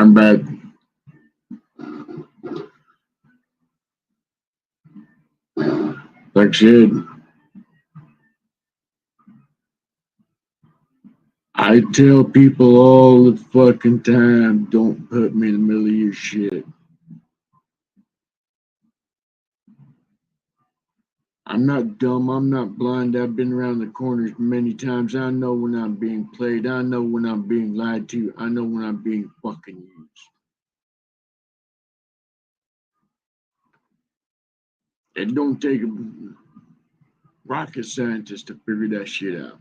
I'm back. Like I said, I tell people all the fucking time, don't put me in the middle of your shit. I'm not dumb. I'm not blind. I've been around the corners many times. I know when I'm being played. I know when I'm being lied to. I know when I'm being fucking used. It don't take a rocket scientist to figure that shit out.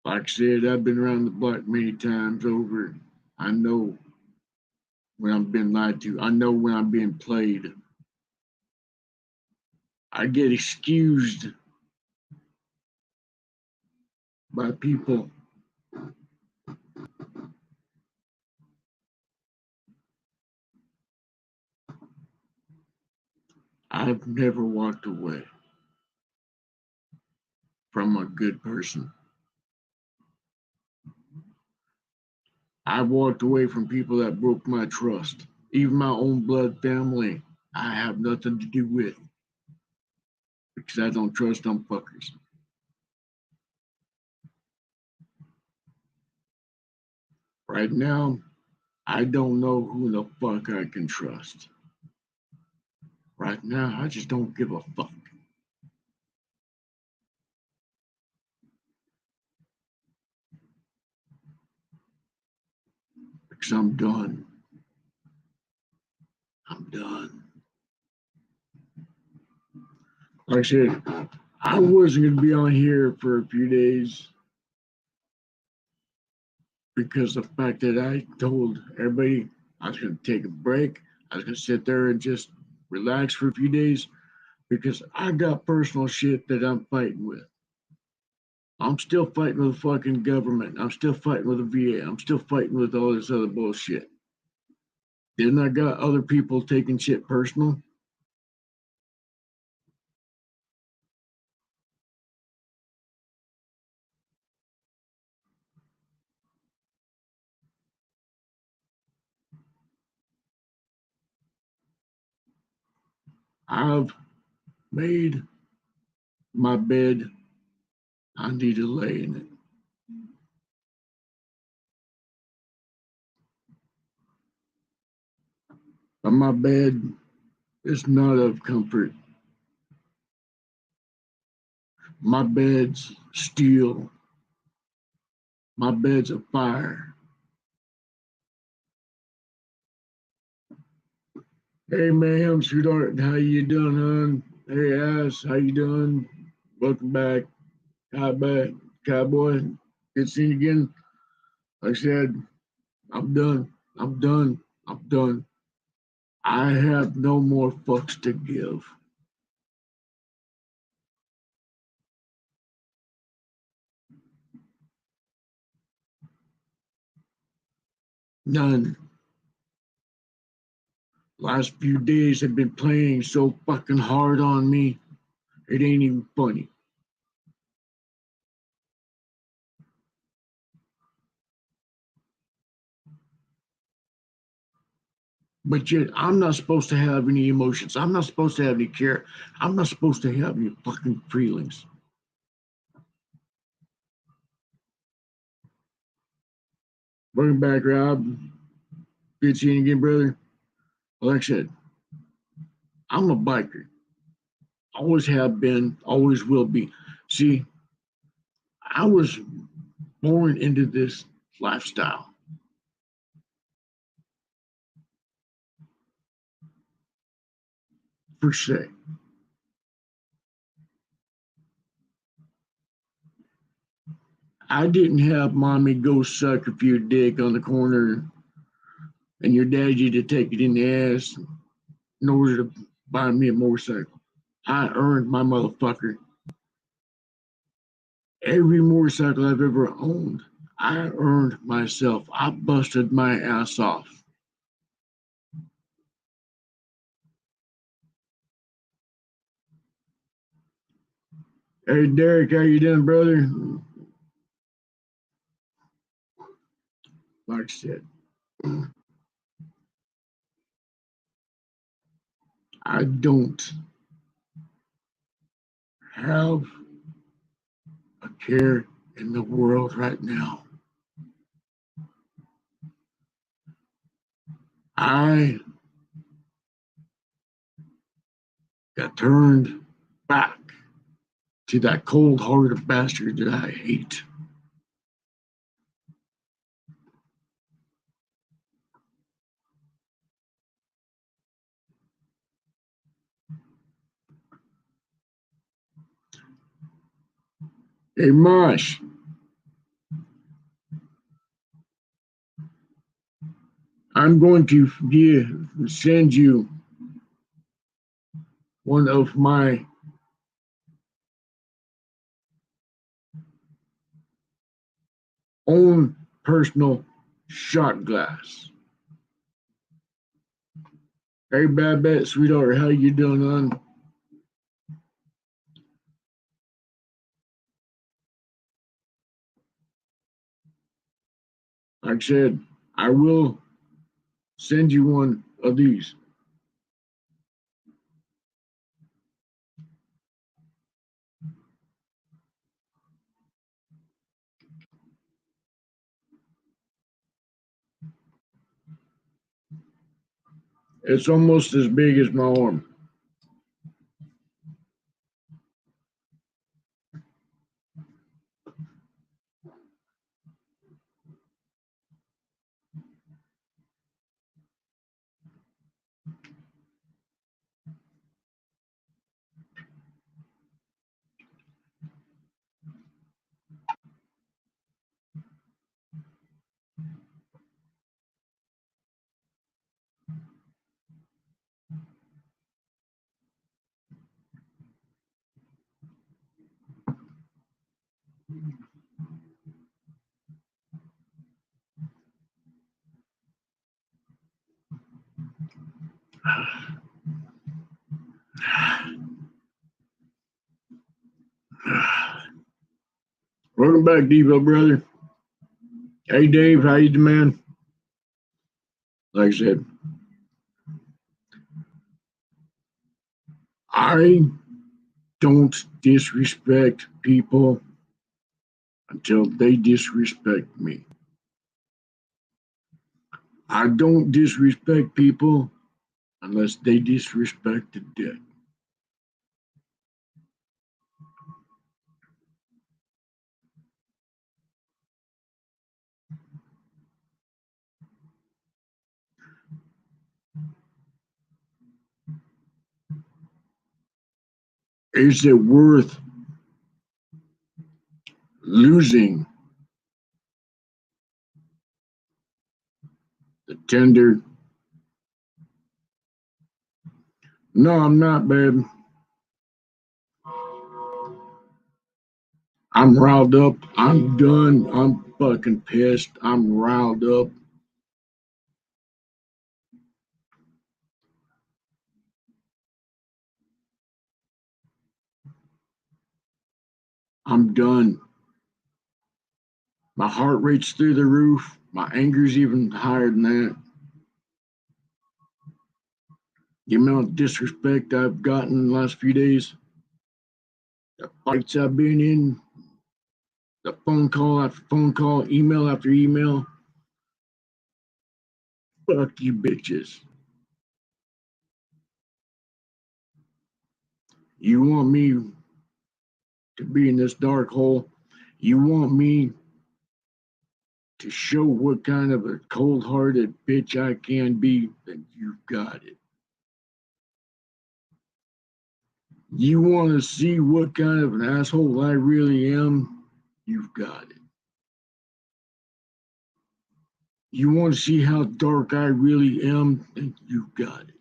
Like I said, I've been around the block many times over. I know when I'm being lied to. I know when I'm being played. I get excused by people. I've never walked away from a good person. I've walked away from people that broke my trust. Even my own blood family, I have nothing to do with because I don't trust them fuckers. Right now, I don't know who the fuck I can trust. Right now, I just don't give a fuck. Because I'm done. I'm done. Like I said, I wasn't going to be on here for a few days because the fact that I told everybody I was going to take a break, I was going to sit there and just relax for a few days because I got personal shit that I'm fighting with. I'm still fighting with the fucking government. I'm still fighting with the VA. I'm still fighting with all this other bullshit. Then I got other people taking shit personal. I've made my bed. I need to lay in it. But my bed is not of comfort. My bed's steel. My bed's a fire. Hey ma'am, sweetheart, how you doing, hon? Hey ass, how you doing? Welcome back. Hi back, cowboy. Good seeing you again. Like I said, I'm done. I'm done. I'm done. I have no more fucks to give. None. Last few days have been playing so fucking hard on me, it ain't even funny. But yet, I'm not supposed to have any emotions. I'm not supposed to have any care. I'm not supposed to have any fucking feelings. Welcome back, Rob. Good seeing you again, brother. Like I said, I'm a biker. Always have been, always will be. See, I was born into this lifestyle. Per se. I didn't have mommy go suck a few dick on the corner and your daddy to take it in the ass in order to buy me a motorcycle. I earned my motherfucker. Every motorcycle I've ever owned, I earned myself. I busted my ass off. Hey Derek, how you doing, brother? Like I said, I don't have a care in the world right now. I got turned back to that cold hearted bastard that I hate. Hey Mosh, I'm going to send you one of my own personal shot glass. Hey Babette, sweetheart, how you doing, hon? Like I said, I will send you one of these. It's almost as big as my arm. Welcome back, Devo, brother. Hey, Dave, how you doing, man? Like I said, I don't disrespect people until they disrespect me. I don't disrespect people unless they disrespect the dead. Is it worth losing the tender? No, I'm not, babe. I'm riled up. I'm done. I'm fucking pissed. I'm riled up. I'm done. My heart rate's through the roof. My anger's even higher than that. The amount of disrespect I've gotten in the last few days, the fights I've been in, the phone call after phone call, email after email. Fuck you bitches. You want me to be in this dark hole? You want me to show what kind of a cold hearted bitch I can be? Then you've got it. You want to see what kind of an asshole I really am? You've got it. You want to see how dark I really am? Then you've got it.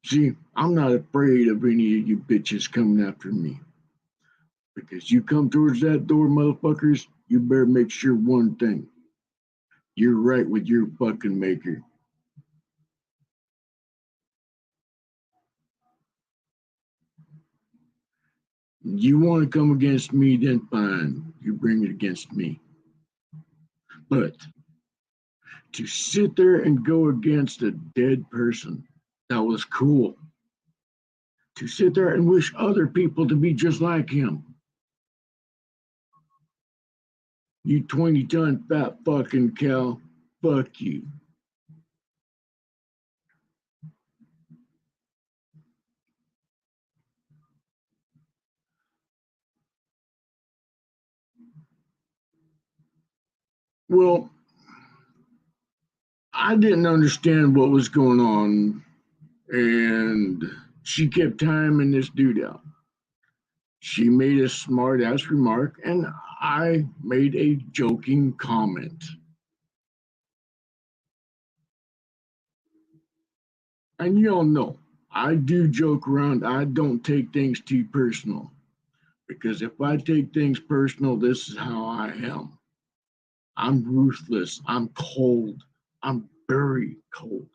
See, I'm not afraid of any of you bitches coming after me. Because you come towards that door, motherfuckers, you better make sure one thing. You're right with your fucking maker. You want to come against me, then fine. You bring it against me. But to sit there and go against a dead person, that was cool. To sit there and wish other people to be just like him. You 20-ton fat fucking cow. Fuck you. Well, I didn't understand what was going on, and she kept timing this dude out. She made a smart ass remark, and I made a joking comment. And y'all know, I do joke around. I don't take things too personal. Because if I take things personal, this is how I am. I'm ruthless. I'm cold. I'm very cold.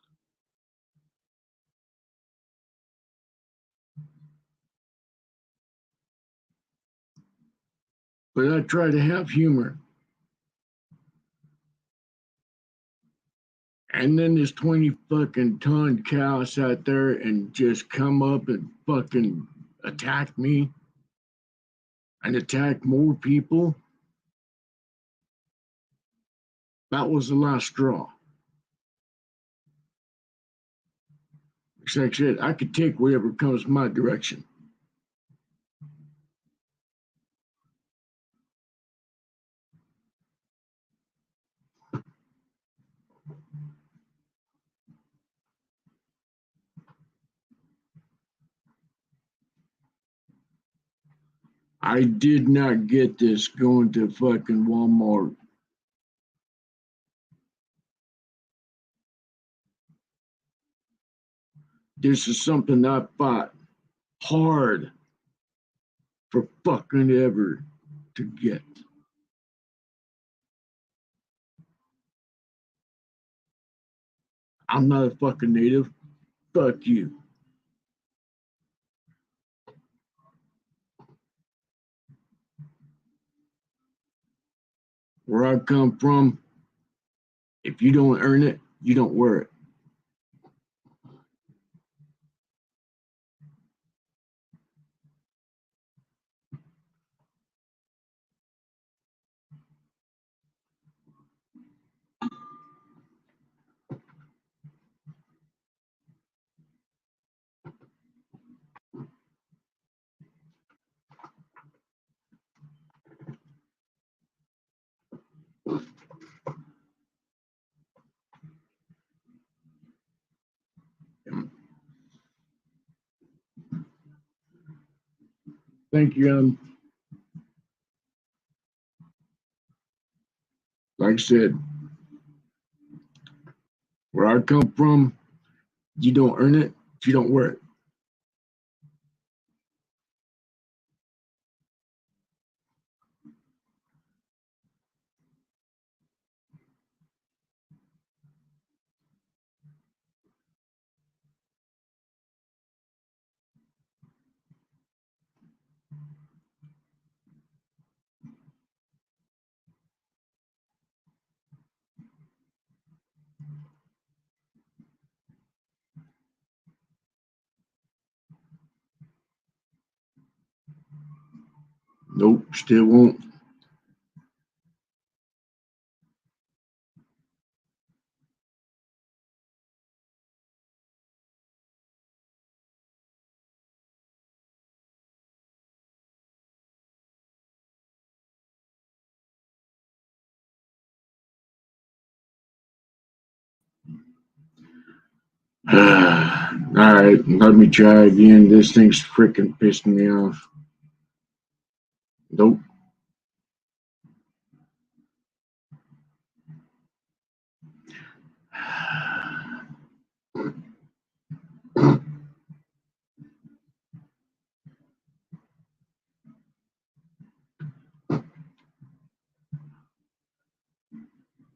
But I try to have humor. And then this 20 fucking ton cow sat there and just come up and fucking attack me and attack more people. That was the last straw. Like I said, I could take whatever comes my direction. I did not get this going to fucking Walmart. This is something I fought hard for fucking ever to get. I'm not a fucking native. Fuck you. Where I come from, if you don't earn it, you don't wear it. Thank you. Like I said, where I come from, you don't earn it, you don't wear it. Nope, still won't. All right, let me try again. This thing's freaking pissing me off. Nope.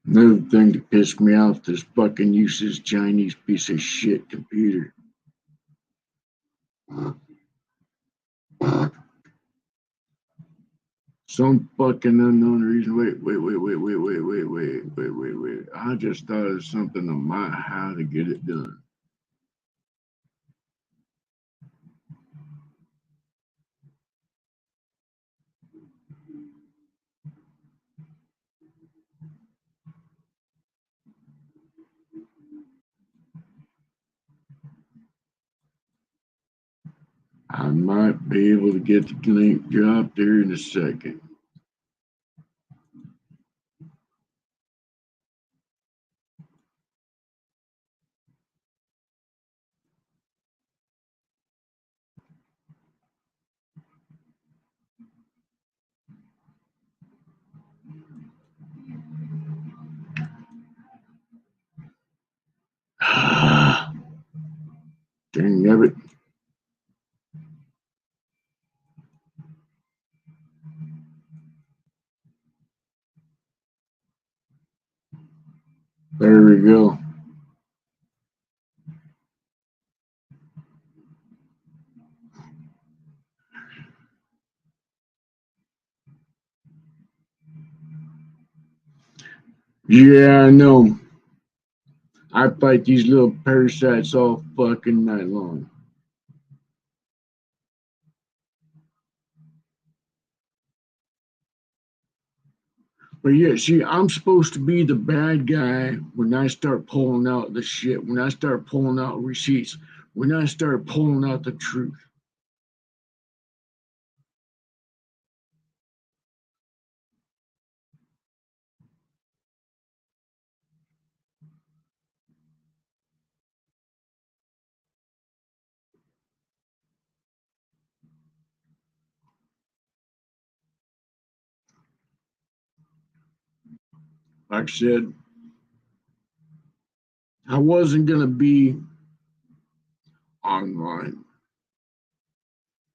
Another thing that pissed me off, this fucking useless Chinese piece of shit computer. Some fucking unknown reason. Wait. I just thought of something on my how to get it done. I might be able to get the link dropped there in a second. Dang it. There we go. Yeah, I know. I fight these little parasites all fucking night long. But yeah, see, I'm supposed to be the bad guy when I start pulling out the shit, when I start pulling out receipts, when I start pulling out the truth. Like I said, I wasn't going to be online.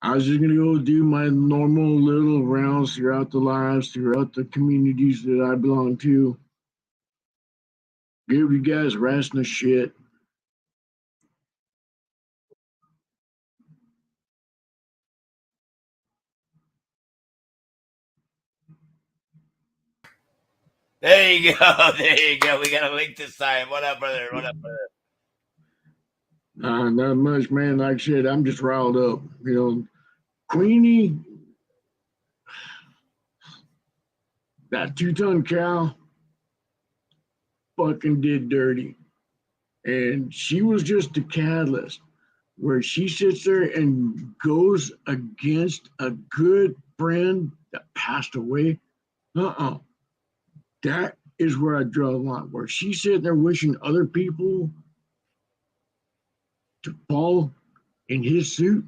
I was just going to go do my normal little rounds throughout the lives, throughout the communities that I belong to. Give you guys rest and shit. There you go. There you go. We got a link this time. What up, brother? What up, brother? Not much, man. Like I said, I'm just riled up. You know, Queenie, that 2-ton cow, fucking did dirty. And she was just a catalyst where she sits there and goes against a good friend that passed away. That is where I draw the line. Where she's sitting there wishing other people to fall in his suit.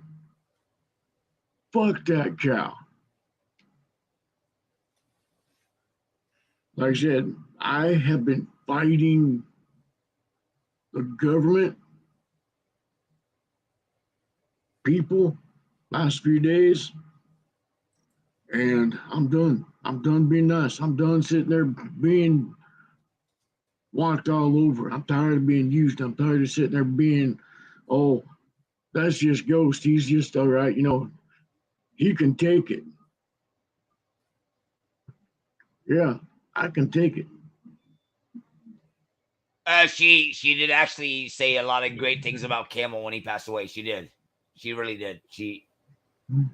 Fuck that cow. Like I said, I have been fighting the government, people, last few days, and I'm done. I'm done being nice. I'm done sitting there being walked all over. I'm tired of being used. I'm tired of sitting there being, oh, that's just Ghost. He's just all right. You know, he can take it. Yeah, I can take it. She did actually say a lot of great things about Camel when he passed away. She did. She really did. She. You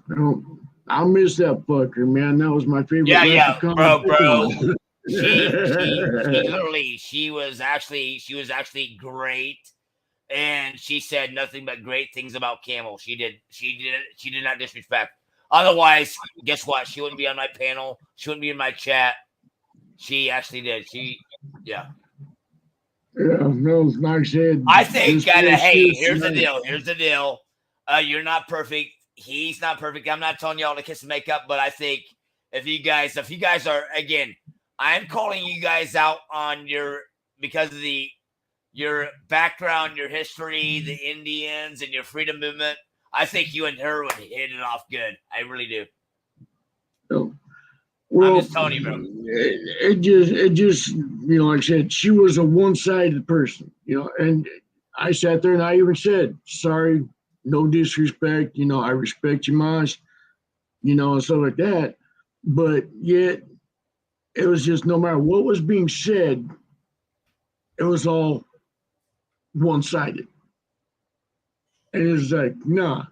know, I'll miss that fucker, man. That was my favorite Yeah, leprechaun. bro. She literally she was actually great, and she said nothing but great things about Camel. She did not disrespect. Otherwise, guess what? She wouldn't be on my panel. She wouldn't be in my chat. She actually did. Yeah. Yeah, no, like I said, I think, hey, here's the tonight. deal. Here's the deal. You're not perfect. He's not perfect. I'm not telling y'all to kiss and make up, but I think if you guys are, again, I'm calling you guys out on because of your background, your history, the Indians, and your freedom movement. I think you and her would hit it off good. I really do. So, Well, just telling you, bro. it just, like I said, she was a one-sided person, and I sat there and I even said, sorry, no disrespect, I respect you, Mosh, and stuff like that. But yet, it was just no matter what was being said, it was all one-sided. And it's like, nah,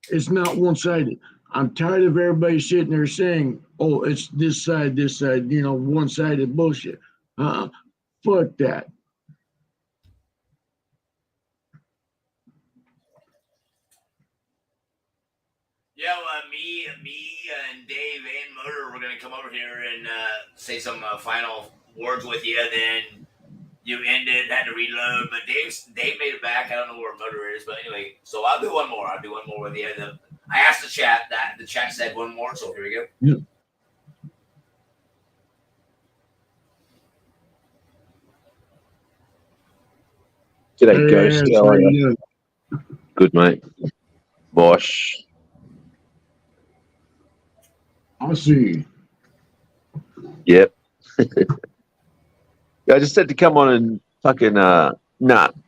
it's not one-sided. I'm tired of everybody sitting there saying, oh, it's this side, one-sided bullshit. Fuck that. Yeah, well, me, and Dave and Motor, we're gonna come over here and say some final words with you. Then you ended, had to reload, but Dave made it back. I don't know where Motor is, but anyway, so I'll do one more. I'll do one more with you. I asked the chat that the chat said one more, so here we go. Yeah. G'day, Ghost. How are you? Good, mate. Bosh. I see. Yep. I just had to come on and fucking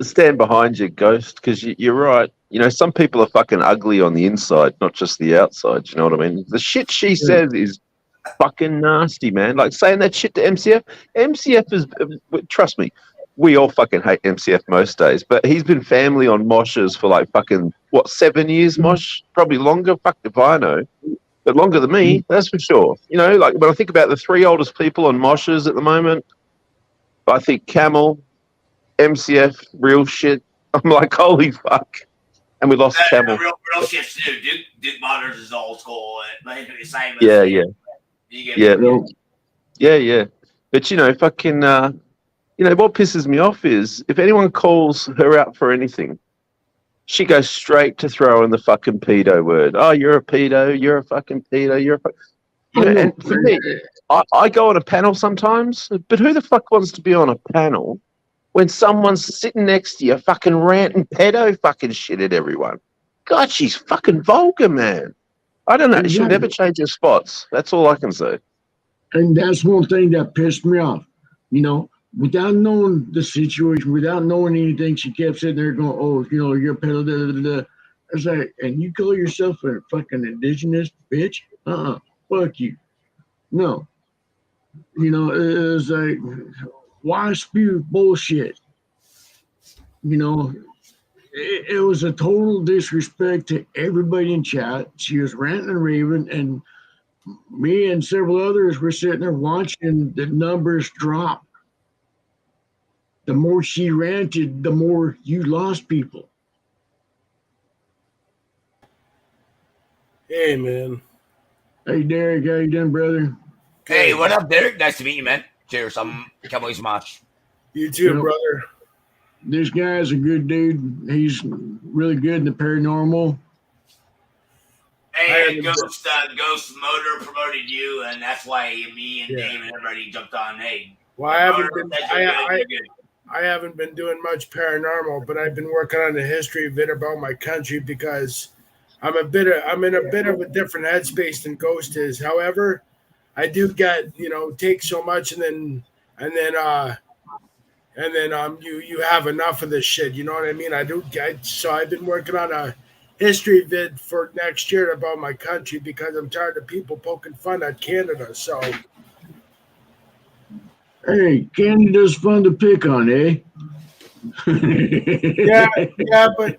stand behind you, Ghost, because you're right. Some people are fucking ugly on the inside, not just the outside. You know what I mean? The shit she says is fucking nasty, man. Like saying that shit to MCF. MCF is, trust me, we all fucking hate MCF most days, but he's been family on Moshes for like fucking, 7 years, Mosh? Probably longer, fuck if I know. But longer than me, that's for sure. Like when I think about the three oldest people on Moshes at the moment, I think Camel, MCF, real shit. I'm like, holy fuck. And we lost Camel. Real shit too. Duke Waters is old school, but same. Yeah. But fucking, what pisses me off is if anyone calls her out for anything, she goes straight to throw in the fucking pedo word. Oh, you're a pedo. You're a fucking pedo. You're a. And for me, I go on a panel sometimes, but who the fuck wants to be on a panel when someone's sitting next to you fucking ranting pedo fucking shit at everyone? God, she's fucking vulgar, man. I don't know. Exactly. She'll never change her spots. That's all I can say. And that's one thing that pissed me off. Without knowing the situation, without knowing anything, she kept sitting there going, oh, you're a pedo, da, da, da, da. I was like, and you call yourself a fucking indigenous bitch? Fuck you. No. It was like, why spew bullshit? It was a total disrespect to everybody in chat. She was ranting and raving, and me and several others were sitting there watching the numbers drop. The more she ranted, the more you lost people. Hey, man. Hey, Derek, how you doing, brother? Hey, what up, Derek? Nice to meet you, man. Cheers. I'm Cowboys Mosh. You too, brother. This guy's a good dude. He's really good in the paranormal. Hey, Ghost Motor promoted you, and that's why me and Dave and everybody jumped on. Hey, well, I haven't been doing much paranormal, but I've been working on a history vid about my country because I'm in a bit of a different headspace than Ghost is. However, I do get take so much and then you have enough of this shit. You know what I mean? So I've been working on a history vid for next year about my country because I'm tired of people poking fun at Canada. So. Hey, Canada's fun to pick on, eh? yeah, but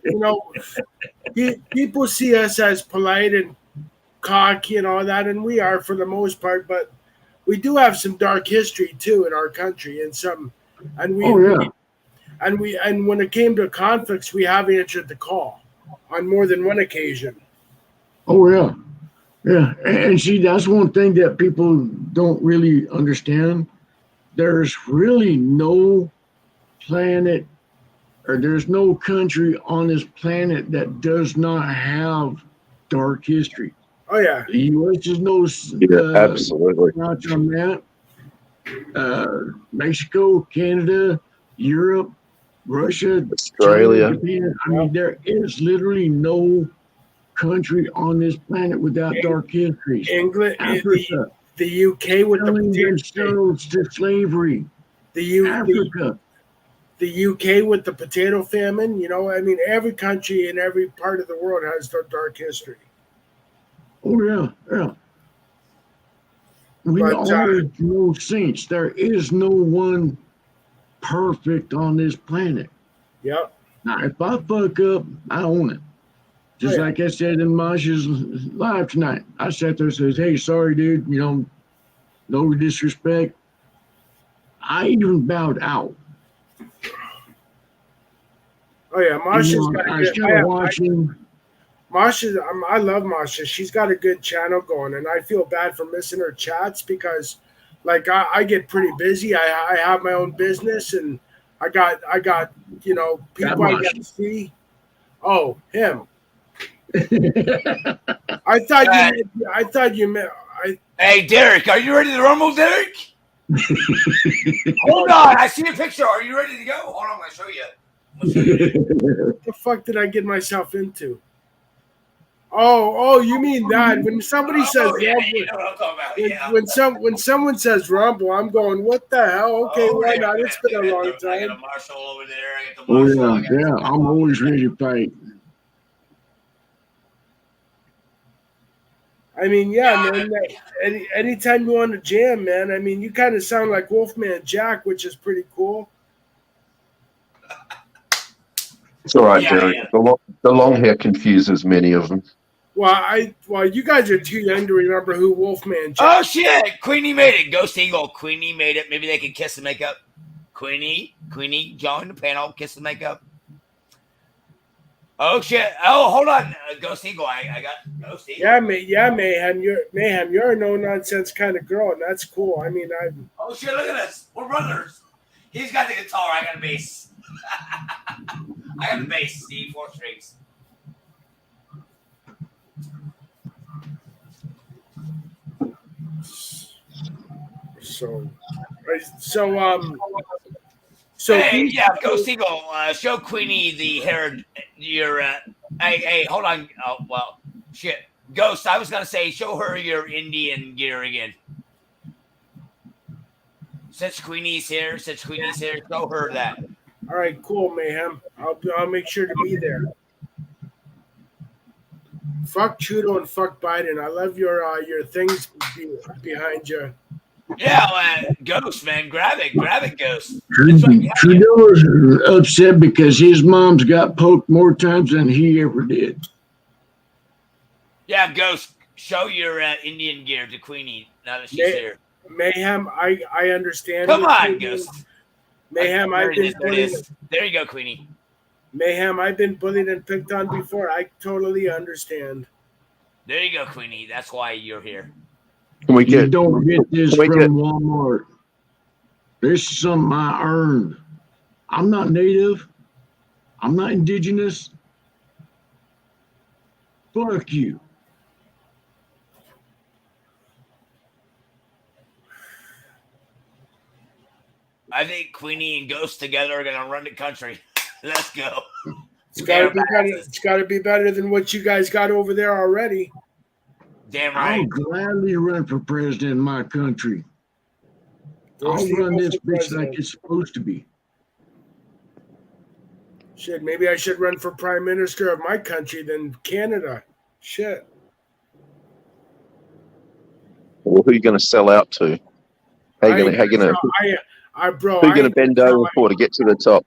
people see us as polite and cocky and all that, and we are for the most part. But we do have some dark history too in our country, and when it came to conflicts, we have answered the call on more than one occasion. Oh yeah. And see, that's one thing that people don't really understand. There's really no planet or there's no country on this planet that does not have dark history. Oh, yeah. The U.S. is no absolutely notch on that. Mexico, Canada, Europe, Russia, Australia. China, Japan. I mean, there is literally no country on this planet without dark history. England, Africa. the UK with the selling potato, themselves to slavery. Africa. the UK with the potato famine. You know, I mean, every country in every part of the world has their dark history. Oh yeah, yeah. We But are no saints. There is no one perfect on this planet. yep. Now, if I fuck up, I own it. Just Oh, yeah. like I said in Masha's live tonight. I sat there and says, hey, sorry, dude, you know, no disrespect. I even bowed out. Oh yeah, Marsha's got I a good. started watching. Marsha, I love Marsha. She's got a good channel going, and I feel bad for missing her chats because, like, I get pretty busy. I have my own business, and I got you know people I got to see. Oh, him. I thought you meant. Hey, Derek, are you ready to rumble, Derek? Hold on, I see a picture. Are you ready to go? Hold on, I'm gonna show you. What the fuck did I get myself into? Oh, you mean that? When somebody says yeah, rumble, you know what I'm talking about. when someone says rumble, I'm going, what the hell? Okay, why yeah, not? It's been a long I got a time. Marshall over there. I got the Oh Marshall. yeah, I'm always ready to fight. I mean, yeah, man. Anytime you want to jam, man. I mean, you kind of sound like Wolfman Jack, which is pretty cool. It's all right, Yeah, Derek. yeah. The long hair confuses many of them. Well, you guys are too young to remember who Wolfman Jack. Oh shit! Queenie made it. Ghost Eagle. Queenie made it. Maybe they can kiss and make up. Queenie, join the panel. Kiss and make up. Oh shit! Oh, hold on, Ghost Eagle. I got Ghost Eagle. Yeah, Mayhem. You're a no nonsense kind of girl, and that's cool. I mean, Oh shit! Look at us. We're brothers. He's got the guitar. I got a bass. I got a bass. C 4 strings. So hey, yeah, Ghost Eagle. Show Queenie the hair. Your hey, hold on. Oh well, shit. Ghost. I was gonna say, show her your Indian gear again. Since Queenie's here, show her that. All right, cool, Mayhem. I'll make sure to be there. Fuck Trudeau and fuck Biden. I love your things behind you. Yeah, Ghost, man, grab it, Ghost. Trudeau is upset because his mom's got poked more times than he ever did. Yeah, Ghost, show your Indian gear to Queenie now that she's here. Mayhem, I understand. Come on, Ghost. Mayhem, there you go, Queenie. Mayhem, I've been bullied and picked on before. I totally understand. There you go, Queenie. That's why you're here. You don't get this from Walmart. This is something I earned. I'm not native. I'm not indigenous. Fuck you. I think Queenie and Ghost together are gonna run the country. Let's go. It's gotta be better than what you guys got over there already. Damn right. I'll gladly run for president in my country. I'll run this bitch like it's supposed to be. Shit, maybe I should run for prime minister of my country than Canada. Shit. Well, who are you going to sell out to? Who are you going to bend over for to get to the top?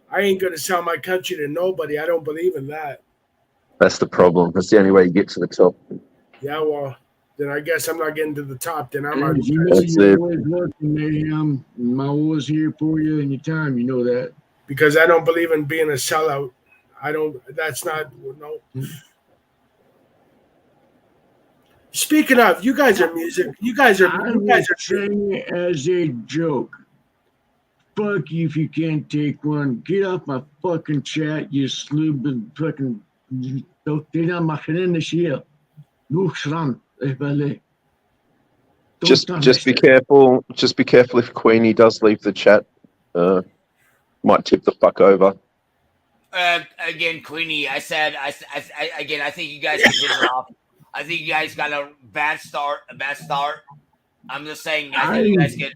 I ain't going to sell my country to nobody. I don't believe in that. That's the problem. That's the only way you get to the top. Yeah, well, then I guess I'm not getting to the top. Then I'm already. You're always working, Mayhem. I'm always here for you anytime. You know that. Because I don't believe in being a sellout. I don't. That's not. No. Speaking of, you guys are music. You guys are saying it as a joke. Fuck you if you can't take one. Get off my fucking chat, you sloob and fucking. Just be careful. Just be careful if Queenie does leave the chat. Might tip the fuck over. Again, Queenie, I think you guys can hit it off. I think you guys got a bad start. I'm just saying. I think you guys could.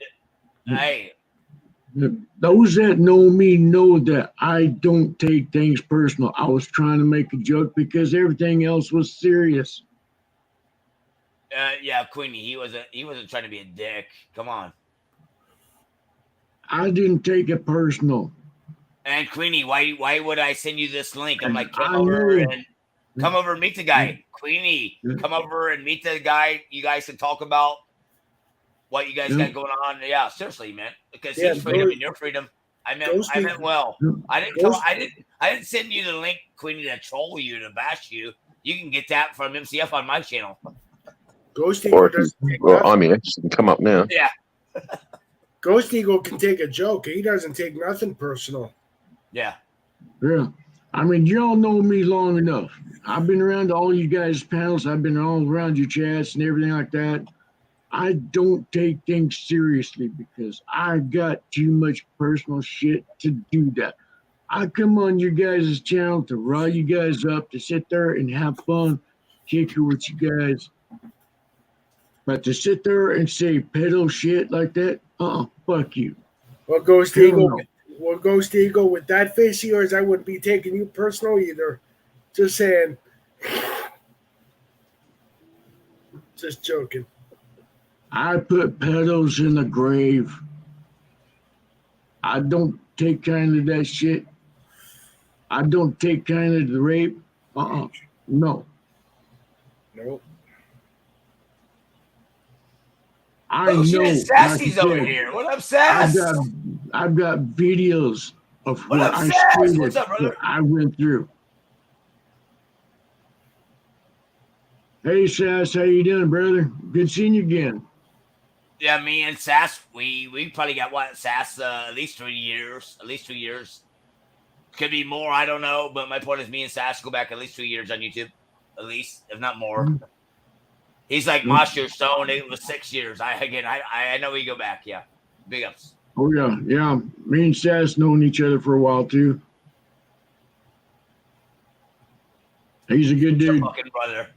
Hey, Those that know me know that I don't take things personal. I was trying to make a joke because everything else was serious. yeah, Queenie. He wasn't trying to be a dick. Come on. I didn't take it personal. And Queenie, why would I send you this link? I'm And like, I know. come over and meet the guy. Queenie, come over and meet the guy. You guys can talk about what you guys got going on. Yeah, seriously, man. Because his freedom and your freedom. I meant well. I didn't send you the link, Queenie, to troll you, to bash you. You can get that from MCF on my channel. Ghost Eagle doesn't take well, nothing. I mean, it can come up now. Yeah. Ghost Eagle can take a joke. He doesn't take nothing personal. Yeah. Yeah. I mean, y'all know me long enough. I've been around all you guys' panels. I've been all around your chats and everything like that. I don't take things seriously because I got too much personal shit to do that. I come on your guys' channel to rile you guys up, to sit there and have fun, kick it with you guys. But to sit there and say pedo shit like that, fuck you. Well, Ghost Hell Eagle, no. with that face of yours, I wouldn't be taking you personal either. Just saying. Just joking. I put pedos in the grave. I don't take kind of that shit. I don't take kind of the rape. No. Nope. I Oh shit, know. Sassy's like I over said, here. What up, Sass? I've got videos of What what up, I Sass? stated, What's up, brother? what I went through. Hey, Sass, how you doing, brother? Good seeing you again. Yeah, me and Sass, we probably got what, Sass, at least 3 years. At least 2 years. Could be more, I don't know. But my point is, me and Sass go back at least 2 years on YouTube, at least, if not more. Mhm. He's like Monster Stone. It was 6 years. I know we go back. Yeah, big ups. Oh yeah. Me and Sass known each other for a while too. He's a good Your dude. fucking brother.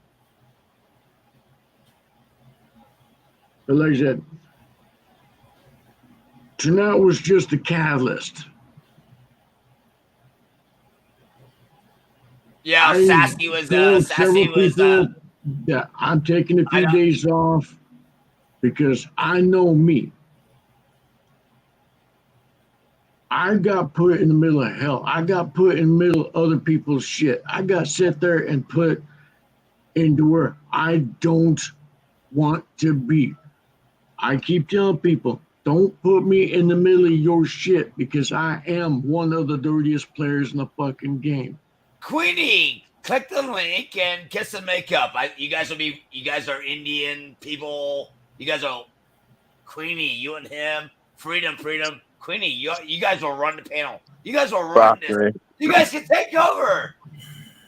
But like I said, tonight was just a catalyst. Yeah, Sassy was. told Sassy several was. people that I'm taking a few days off because I know me. I got put in the middle of hell. I got put in the middle of other people's shit. I got set there and put into where I don't want to be. I keep telling people, don't put me in the middle of your shit because I am one of the dirtiest players in the fucking game. Queenie, click the link and get some makeup. You guys are Indian people. You guys are Queenie, you and him, freedom. Queenie, you guys will run the panel. You guys will run this. You guys can take over.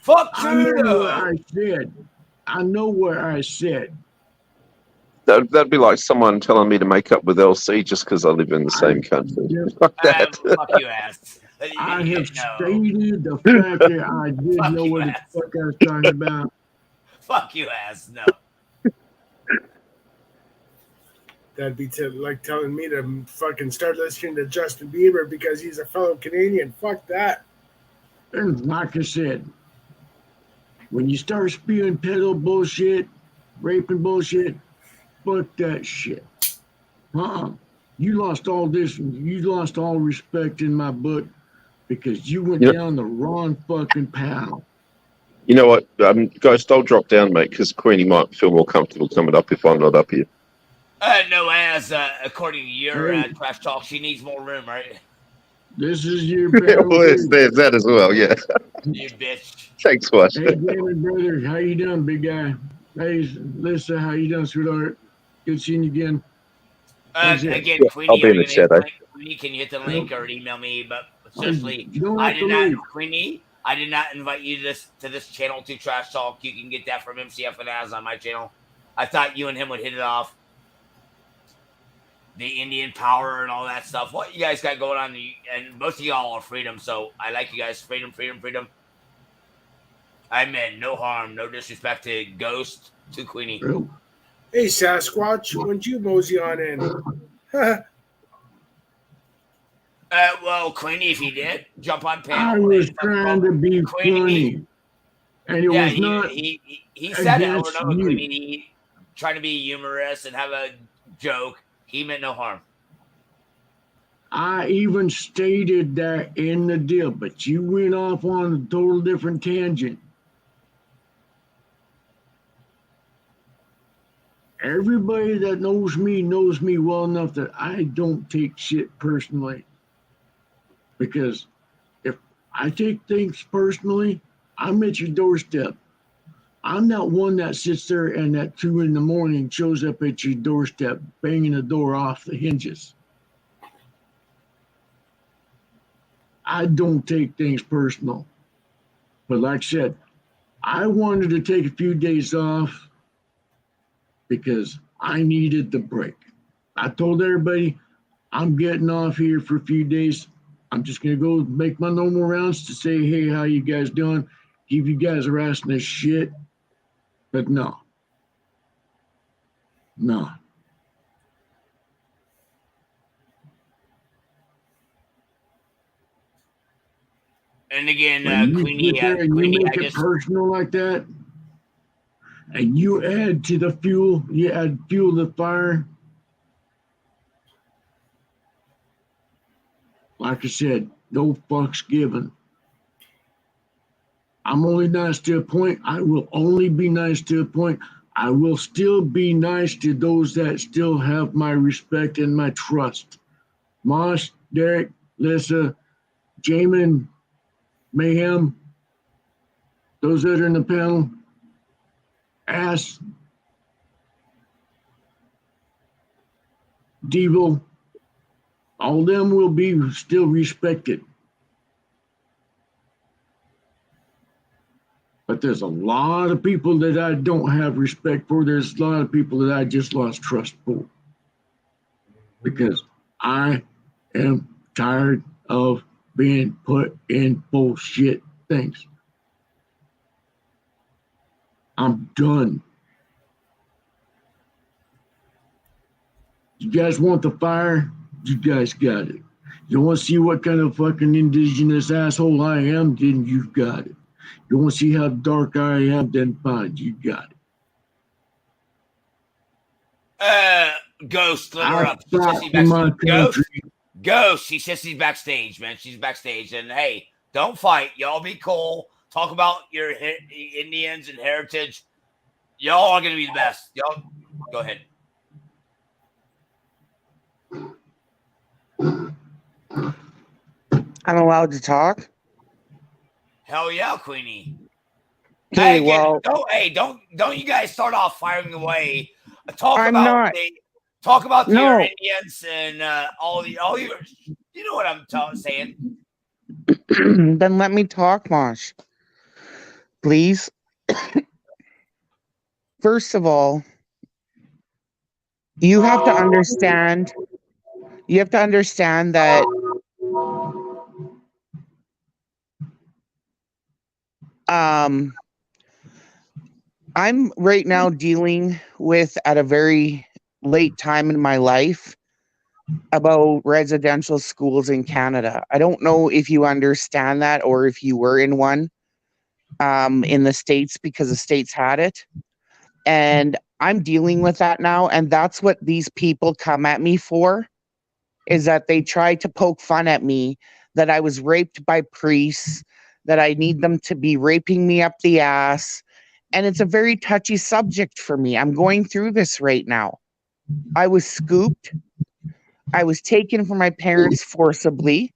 Fuck Trudeau. I know what I said. That'd be like someone telling me to make up with LC just because I live in the same country. Fuck that. Fuck you, ass. I have stated the fact that I did know what the fuck I was talking about. Fuck you, ass. No. That'd be like telling me to fucking start listening to Justin Bieber because he's a fellow Canadian. Fuck that. And like I said, when you start spewing pedo bullshit, raping bullshit, fuck that shit. You lost all this. You lost all respect in my book because you went down the wrong fucking path. You know what? Ghost, I'll drop down, mate, because Queenie might feel more comfortable coming up if I'm not up here. No, as according to your trash talk, she needs more room, right? This is your well, there's that as well, yeah. You bitch. Thanks, Wes. Hey, David, brother, how you doing, big guy? Hey, Lisa, how you doing, sweetheart? Good seeing you again. Again, Queenie, I'll be in the chat. Queenie, can you hit the link or email me? But seriously, Queenie, I did not invite you to this channel to trash talk. You can get that from MCF and Az on my channel. I thought you and him would hit it off. The Indian power and all that stuff. What you guys got going on? And most of y'all are freedom, so I like you guys. Freedom. I meant no harm, no disrespect to Ghost, to Queenie. Hey, Sasquatch, when'd you mosey on in? Well, Queenie, if he did jump on I panel was and talk trying about to be Queenie, funny, and it yeah, was not he said it over and against over. you. Queenie, trying to be humorous and have a joke. He meant no harm. I even stated that in the deal, but you went off on a total different tangent. Everybody that knows me well enough that I don't take shit personally. Because if I take things personally, I'm at your doorstep. I'm not one that sits there and at 2 a.m. shows up at your doorstep banging the door off the hinges. I don't take things personal. But like I said, I wanted to take a few days off because I needed the break. I told everybody I'm getting off here for a few days. I'm just gonna go make my normal rounds to say, hey, how you guys doing? Give you guys a rest of shit. But no. And again, When you Queenie, sit there and you Queenie, make it personal like that, and you add to the fuel, you add fuel to the fire. Like I said, no fucks given. I'm only nice to a point. I will only be nice to a point. I will still be nice to those that still have my respect and my trust. Mosh, Derek, Lissa, Jamin, Mayhem, those that are in the panel, Ass, Devo, all of them will be still respected. But there's a lot of people that I don't have respect for. There's a lot of people that I just lost trust for. Because I am tired of being put in bullshit things. I'm done. You guys want the fire? You guys got it. You want to see what kind of fucking indigenous asshole I am? Then you got it. You want to see how dark I am? Then fine, you got it. Ghost, let her up. She says she's backstage. Ghost, she says she's backstage, man. She's backstage. And hey, don't fight. Y'all be cool. Talk about your Indians and heritage. Y'all are going to be the best. Y'all, go ahead. I'm allowed to talk? Hell yeah, Queenie. Okay, hey, well, don't you guys start off firing away. Talk I'm about not. your Indians and all your. You know what I'm saying? Then let me talk, Mosh. Please. First of all, you have to understand. You have to understand that I'm right now dealing with, at a very late time in my life, about residential schools in Canada. I don't know if you understand that or if you were in one in the States, because the States had it. And I'm dealing with that now. And that's what these people come at me for, is that they try to poke fun at me that I was raped by priests, that I need them to be raping me up the ass. And it's a very touchy subject for me. I'm going through this right now. I was scooped. I was taken from my parents forcibly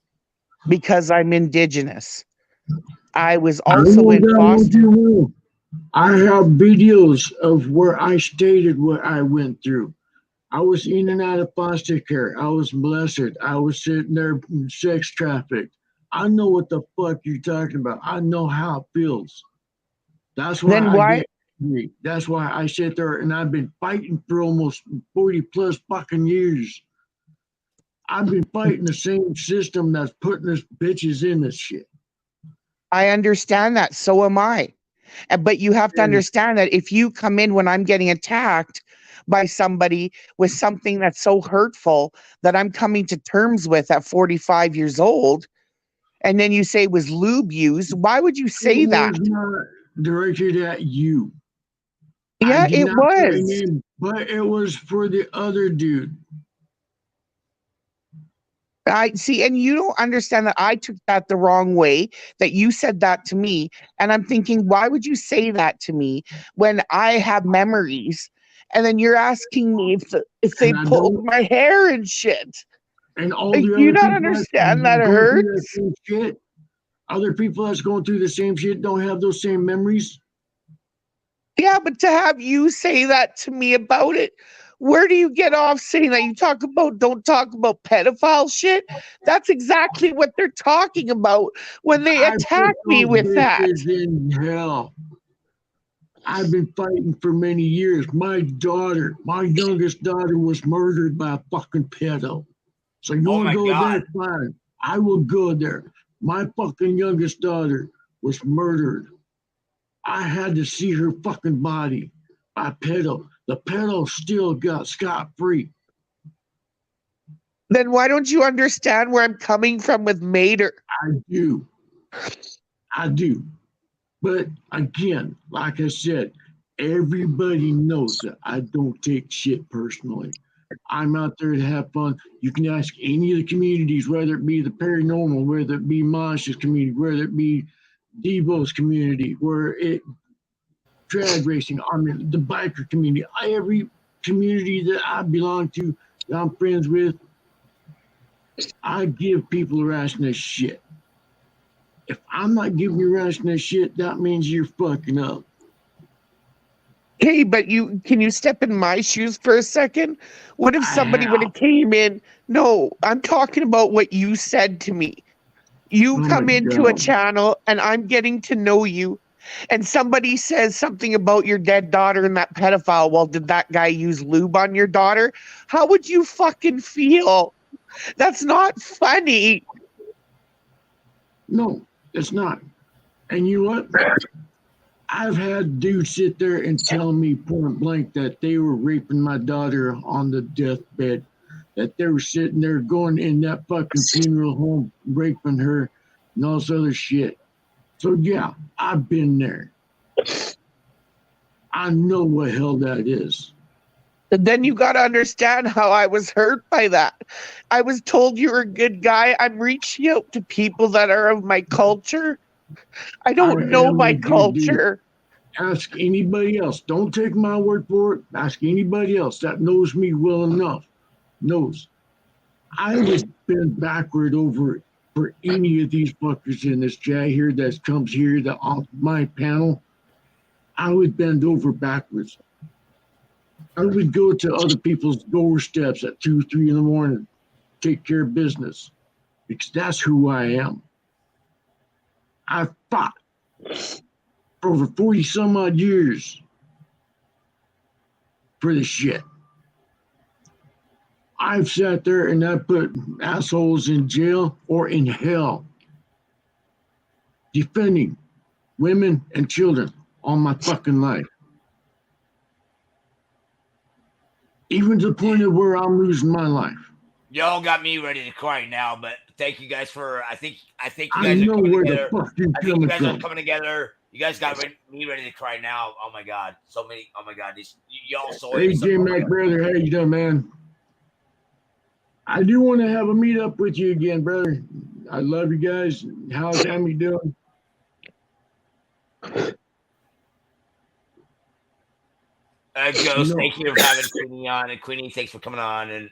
because I'm Indigenous. I was also in foster. I have videos of where I stated what I went through. I was in and out of foster care. I was molested. I was sitting there sex trafficked. I know what the fuck you're talking about. I know how it feels. That's why Then why? get angry. That's why I sit there and I've been fighting for almost 40 plus fucking years. I've been fighting the same system that's putting us bitches in this shit. I understand that. So am I. But you have to understand that if you come in when I'm getting attacked by somebody with something that's so hurtful that I'm coming to terms with at 45 years old. And then you say was lube used. Why would you say It that? was not directed at you. I Yeah, did it not say a was. name, but it was for the other dude. I see, and you don't understand that I took that the wrong way, that you said that to me. And I'm thinking, why would you say that to me when I have memories? And then you're asking me if they And I pulled don't, my hair and shit. and all Like, the do you other not people that's understand that it going through that hurts? same shit, other people that's going through the same shit don't have those same memories. Yeah, but to have you say that to me about it, where do you get off saying that? You don't talk about pedophile shit. That's exactly what they're talking about when they I put attack me those with that. bitches in hell. I've been fighting for many years. My daughter, my youngest daughter, was murdered by a fucking pedo. So you Oh want my to go God. there? Fine. I will go there. My fucking youngest daughter was murdered. I had to see her fucking body by pedo. The pedo still got scot free. Then why don't you understand where I'm coming from with Mater? I do. I do. But again, like I said, everybody knows that I don't take shit personally. I'm out there to have fun. You can ask any of the communities, whether it be the paranormal, whether it be Mosh's community, whether it be Devo's community, where it drag racing, I mean the biker community, every community that I belong to, that I'm friends with, I give people a ration of shit. If I'm not giving you a ration of shit, that means you're fucking up. Hey, but can you step in my shoes for a second? What if I somebody would have. have came in? No, I'm talking about what you said to me. You Oh my come into a God. channel and I'm getting to know you, and somebody says something about your dead daughter and that pedophile. Well, did that guy use lube on your daughter? How would you fucking feel? That's not funny. No, it's not. And you know what? I've had dudes sit there and tell me point blank that they were raping my daughter on the deathbed, that they were sitting there going in that fucking funeral home, raping her and all this other shit. So yeah, I've been there. I know what hell that is. And then you got to understand how I was hurt by that. I was told you were a good guy. I'm reaching out to people that are of my culture. I I don't know am my a good dude. culture. Ask anybody else. Don't take my word for it. Ask anybody else that knows me well enough. Knows. I would bend backward over it for any of these fuckers in this chat here that comes here that on my panel. I would bend over backwards. I would go to other people's doorsteps at 2, 3 in the morning, take care of business, because that's who I am. I fought for over 40 some odd years for this shit. I've sat there and I put assholes in jail or in hell defending women and children all my fucking life. Even to the point of where I'm losing my life. Y'all got me ready to cry now, but thank you guys for. I think you I guys are know coming where together. the fuck you're I think you coming guys are from. coming together. You guys got me ready to cry now. Oh my God, so many. Oh my God, y'all so Hey, innocent. J Oh my Mac, God. brother, how you doing, man? I do want to have a meetup with you again, brother. I love you guys. How's Amy doing? Ghost, No, thank you for having Queenie on, and Queenie, thanks for coming on. And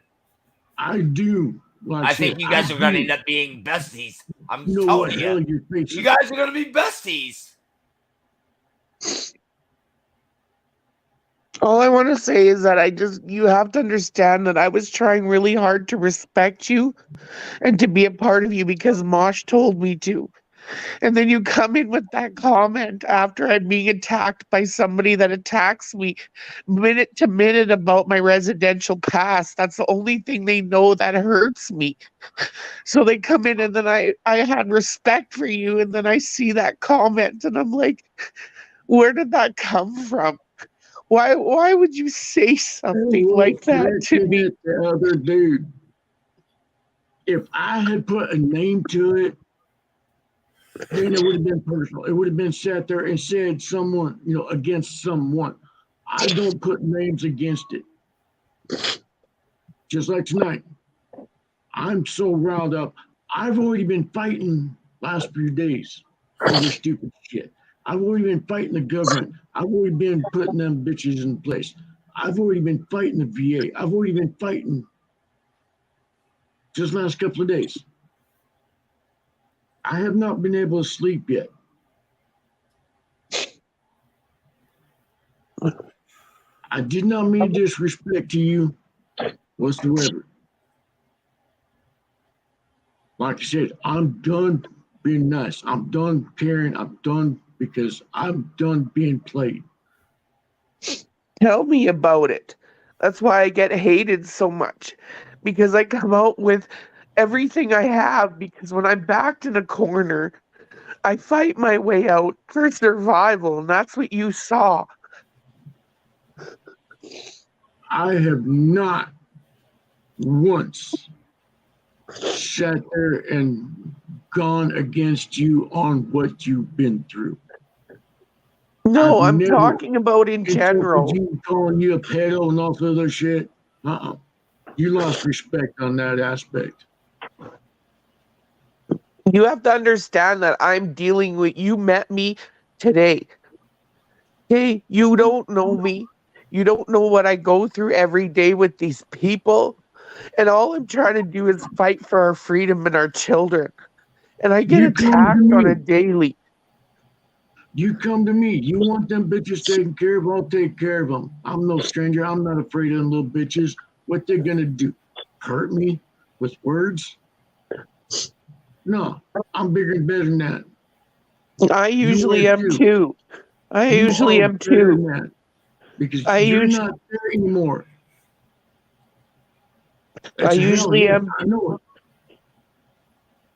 I do. Like I said, think you guys are going to end up being besties. I'm You know telling what you, hell you're you facing. guys are going to be besties. All I want to say is that you have to understand that I was trying really hard to respect you and to be a part of you because Mosh told me to. And then you come in with that comment after I'm being attacked by somebody that attacks me minute to minute about my residential past. That's the only thing they know that hurts me. So they come in and then I had respect for you. And then I see that comment and I'm like, where did that come from? Why would you say They something were like that to threatening me? it the other dude. If I had put a name to it, then it would have been personal. It would have been sat there and said someone, against someone. I don't put names against it. Just like tonight. I'm so riled up. I've already been fighting last few days over stupid shit. I've already been fighting the government. I've already been putting them bitches in place. I've already been fighting the VA. I've already been fighting just last couple of days. I have not been able to sleep yet. I did not mean disrespect to you whatsoever. Like I said, I'm done being nice. I'm done caring. I'm done because I'm done being played. Tell me about it. That's why I get hated so much. Because I come out with everything I have. Because when I'm backed in a corner, I fight my way out for survival. And that's what you saw. I have not once sat there and gone against you on what you've been through. No, I've I'm never talking about in insulted general. you, calling you a pedo and all this other shit. You lost respect on that aspect. You have to understand that I'm dealing with, you met me today. Okay, you don't know me. You don't know what I go through every day with these people. And all I'm trying to do is fight for our freedom and our children. And I get You come to attacked on a me. daily. You come to me. You want them bitches taken care of, I'll take care of them. I'm no stranger. I'm not afraid of them little bitches. What they're gonna do? Hurt me with words? No, I'm bigger and better than that. I You are usually am too. too. I You usually are am better too. than that because I you're usually not there anymore. I It's a hell usually yes, am I know it.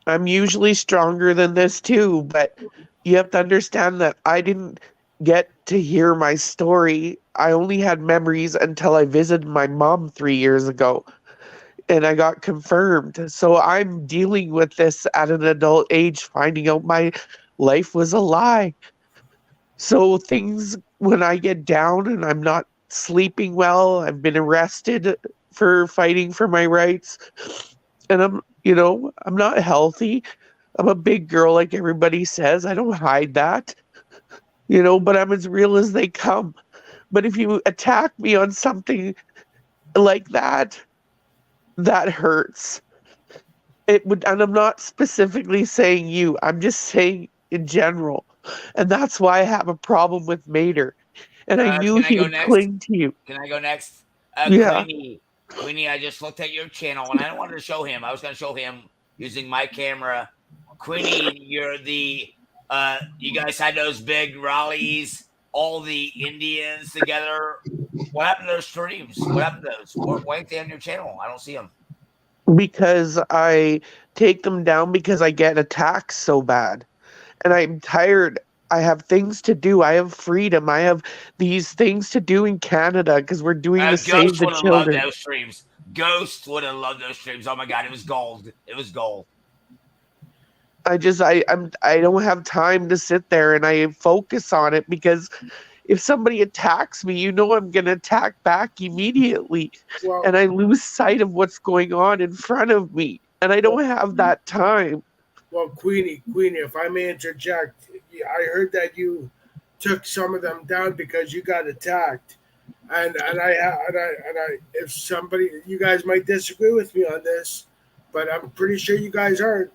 I'm usually stronger than this too, but you have to understand that I didn't get to hear my story. I only had memories until I visited my mom 3 years ago and I got confirmed. So I'm dealing with this at an adult age, finding out my life was a lie. So things, when I get down and I'm not sleeping well, I've been arrested for fighting for my rights, and I'm not healthy. I'm a big girl, like everybody says. I don't hide that, but I'm as real as they come. But if you attack me on something like that, that hurts. It would, and I'm not specifically saying you, I'm just saying in general. And that's why I have a problem with Mater. And I knew Can I he go would next? cling to you. Can I go next? Yeah. Queenie, I just looked at your channel and I wanted to show him. I was going to show him using my camera. Queenie, you're you guys had those big rallies, all the Indians together. What happened to those streams? What happened to those? Why aren't they on your channel? I don't see them. Because I take them down because I get attacked so bad. And I'm tired. I have things to do. I have freedom. I have these things to do in Canada because we're doing the Save Ghost the would have loved Children. those streams. Ghost would have loved those streams. Oh my god, it was gold. It was gold. I don't have time to sit there and I focus on it because if somebody attacks me, I'm going to attack back immediately. Well, And I lose sight of what's going on in front of me. And I don't have that time. well, Queenie, if I may interject, I heard that you took some of them down because you got attacked, and I, if somebody, you guys might disagree with me on this, but I'm pretty sure you guys aren't.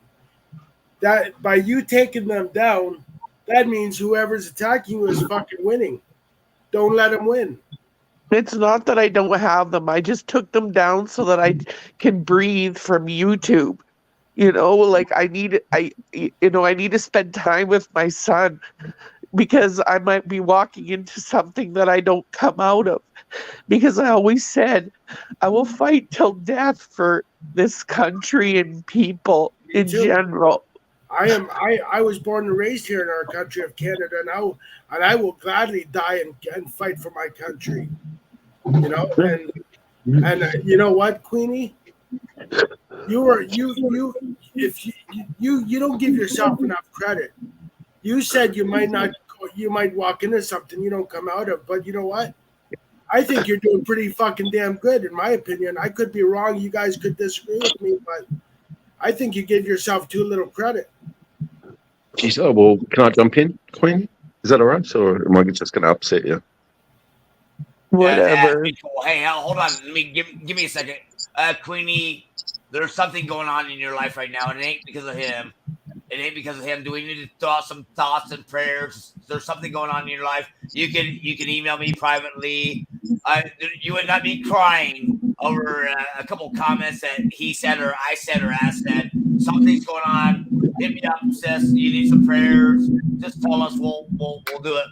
That by you taking them down, that means whoever's attacking you is fucking winning. Don't let them win. It's not that I don't have them. I just took them down so that I can breathe from YouTube. Like I need to spend time with my son because I might be walking into something that I don't come out of. Because I always said I will fight till death for this country and people Me in too. general. I was born and raised here in our country of Canada, and I will gladly die and fight for my country. You know, and you know what, Queenie, you don't give yourself enough credit. You said you might walk into something you don't come out of, but you know what? I think you're doing pretty fucking damn good, in my opinion. I could be wrong. You guys could disagree with me, but I think you give yourself too little credit. Geez, oh, well, can I jump in, Queen? Is that all right? Or am I just going to upset you? Whatever. Cool. Hey, hold on. Let me give me a second. Queenie, there's something going on in your life right now, and it ain't because of him. It ain't because of him. Do we need to thought some thoughts and prayers? There's something going on in your life. You can email me privately. You would not be crying over a couple comments that he said or I said or I said. Something's going on. Hit me up, sis. You need some prayers. Just tell us. We'll do it.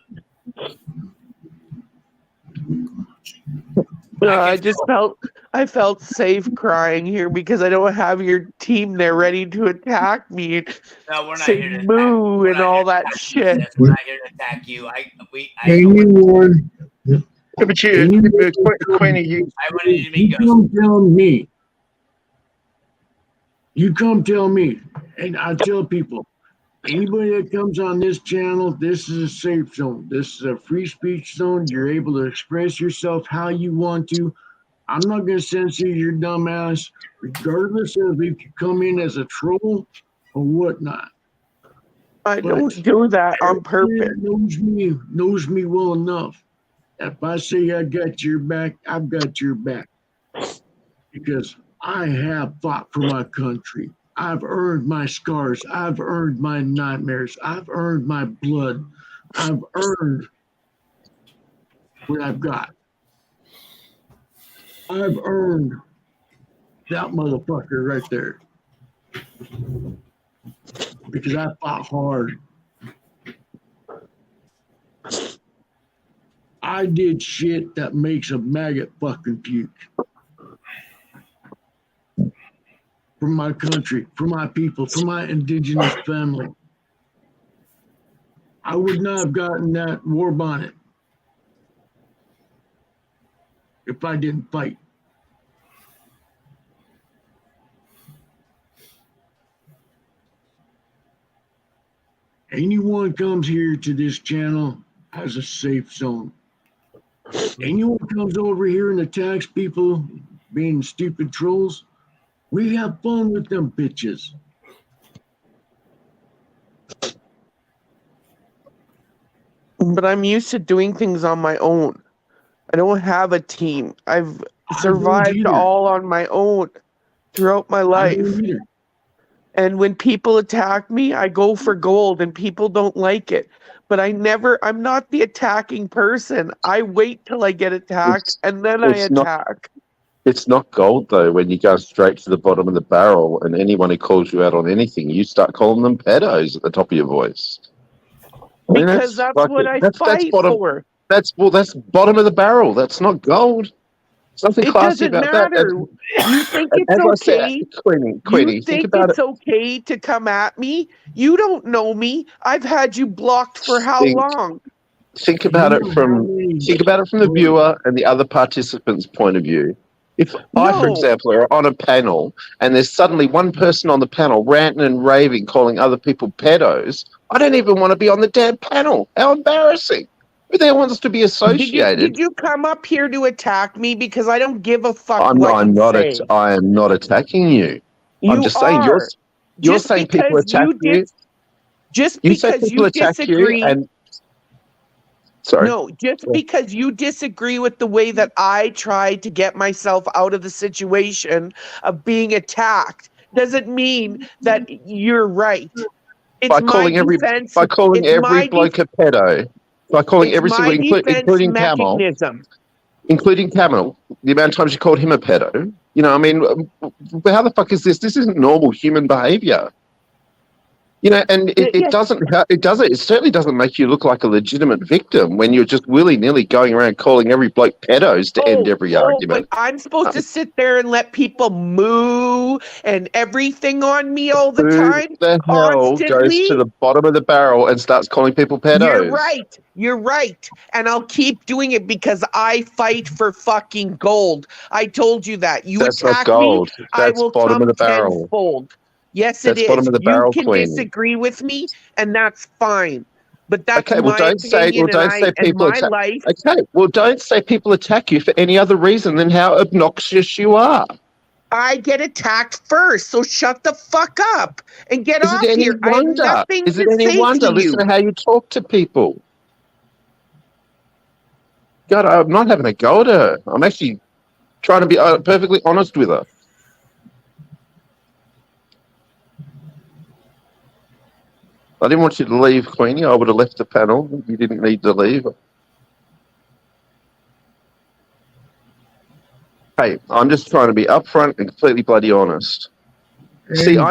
I felt safe crying here because I don't have your team there ready to attack me. No, we're not say here to moo and all that shit. We're not here to attack you. Anyone, But Queenie, you come tell me. You come tell me, and I tell people, anybody that comes on this channel, this is a safe zone. This is a free speech zone. You're able to express yourself how you want to. I'm not going to censor your dumb ass, regardless of if you come in as a troll or whatnot. I don't do that on purpose. Knows me well enough. If I say I got your back, I've got your back. Because I have fought for my country. I've earned my scars. I've earned my nightmares. I've earned my blood. I've earned what I've got. I've earned that motherfucker right there. Because I fought hard. I did shit that makes a maggot fucking puke. For my country, for my people, for my indigenous family. I would not have gotten that war bonnet if I didn't fight. Anyone comes here to this channel has a safe zone. Anyone comes over here and attacks people being stupid trolls, we have fun with them bitches. But I'm used to doing things on my own. I don't have a team. I've survived all on my own throughout my life. And when people attack me, I go for gold and people don't like it. But I'm not the attacking person. I wait till I get attacked and then I attack. It's not gold, though, when you go straight to the bottom of the barrel and anyone who calls you out on anything, you start calling them pedos at the top of your voice. Because that's what I fight for. That's bottom of the barrel. That's not gold. There's nothing classy about that. It doesn't matter. You think it's okay? Queenie, think about it. Okay to come at me? You don't know me. I've had you blocked for how long? Think about it from the viewer and the other participant's point of view. If I, for example, are on a panel and there's suddenly one person on the panel ranting and raving, calling other people pedos, I don't even want to be on the damn panel. How embarrassing. Who the hell wants to be associated? Did you come up here to attack me? Because I don't give a fuck I am not attacking you. I'm just saying you're saying people attack you. Just because you disagree. Sorry. No, just because you disagree with the way that I tried to get myself out of the situation of being attacked doesn't mean that you're right. It's by calling every bloke a pedo, by calling every single, including Camel, the amount of times you called him a pedo. You know, I mean, how the fuck is this? This isn't normal human behavior. You know, and it Yes. it certainly doesn't make you look like a legitimate victim when you're just willy-nilly going around calling every bloke pedos to end every But argument. I'm supposed to sit there and let people moo and everything on me all the Who time, the hell goes to constantly. the bottom of the barrel and starts calling people pedos? You're right. And I'll keep doing it because I fight for fucking gold. I told you that. You That's not attack me, gold. I That's will bottom of come the barrel. tenfold. Yes, it That's bottom is. of the You barrel, can Queen. disagree with me, and that's fine. But that's Okay, well, my opinion, and people my attack. life. Okay, well, don't say people attack you for any other reason than how obnoxious you are. I get attacked first, so shut the fuck up and get Is it off any here. I have wonder? nothing Is it to any say wonder? to Listen you. to how you talk to people. God, I'm not having a go at her. I'm actually trying to be perfectly honest with her. I didn't want you to leave, Queenie. I would have left the panel. You didn't need to leave. Hey, I'm just trying to be upfront and completely bloody honest. See, And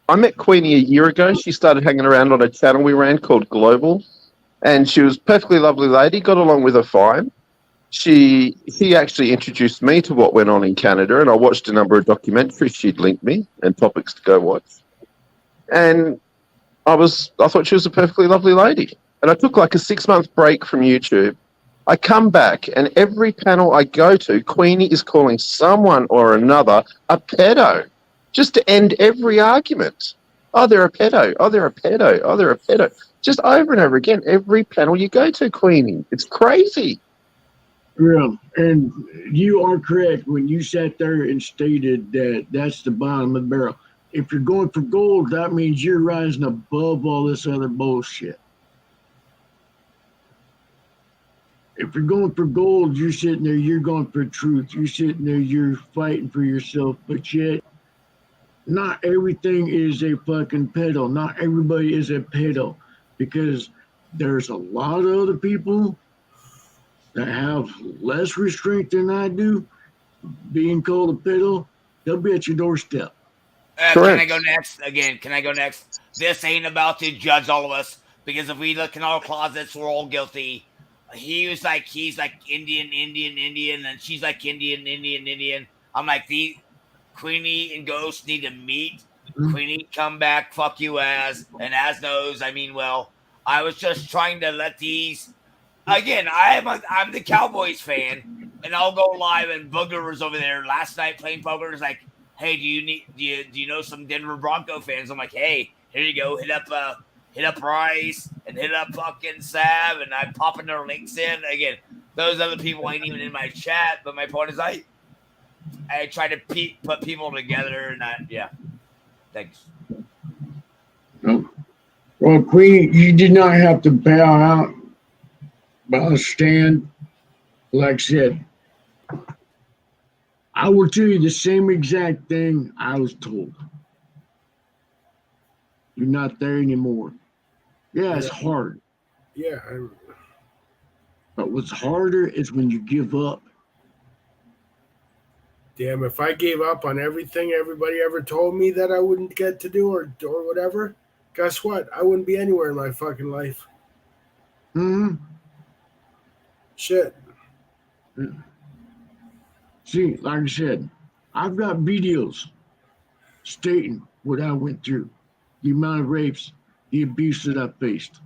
I met Queenie a year ago. She started hanging around on a channel we ran called Global, and she was a perfectly lovely lady. Got along with her fine. He actually introduced me to what went on in Canada, and I watched a number of documentaries she'd linked me and topics to go watch. And I thought she was a perfectly lovely lady. And I took like a 6-month break from YouTube. I come back, and every panel I go to, Queenie is calling someone or another a pedo, just to end every argument. Oh, they're a pedo. Oh, they're a pedo. Oh, they're a pedo. Just over and over again, every panel you go to, Queenie. It's crazy. yeah, and you are correct when you sat there and stated that that's the bottom of the barrel. If you're going for gold, that means you're rising above all this other bullshit. If you're going for gold, you're sitting there, you're going for truth. You're sitting there, you're fighting for yourself. But yet, not everything is a fucking pedo. Not everybody is a pedo because there's a lot of other people that have less restraint than I do. Being called a pedo, they'll be at your doorstep. Can I go next? Again, can I go next? This ain't about to judge all of us because if we look in our closets, we're all guilty. He's like Indian, and she's like Indian. I'm like, the Queenie and Ghost need to meet. Queenie, come back, fuck you, Az, and Az knows. I mean, well, I was just trying to let these. Again, I'm the Cowboys fan, and I'll go live. And Booger was over there last night playing poker. It's like, hey, do you know some Denver Bronco fans? I'm like, hey, here you go, hit up Rice and hit up fucking Sav, and I'm popping their links in. Again, those other people ain't even in my chat, but my point is I try to put people together, and yeah, thanks. Well, Queen, you did not have to bow out, but I'll stand. Like I said, I will tell you the same exact thing I was told. You're not there anymore. Yeah, it's hard. Yeah. But what's harder is when you give up. Damn, if I gave up on everything everybody ever told me that I wouldn't get to do or whatever, guess what? I wouldn't be anywhere in my fucking life. Shit. See, like I said, I've got videos stating what I went through, the amount of rapes, the abuse that I faced,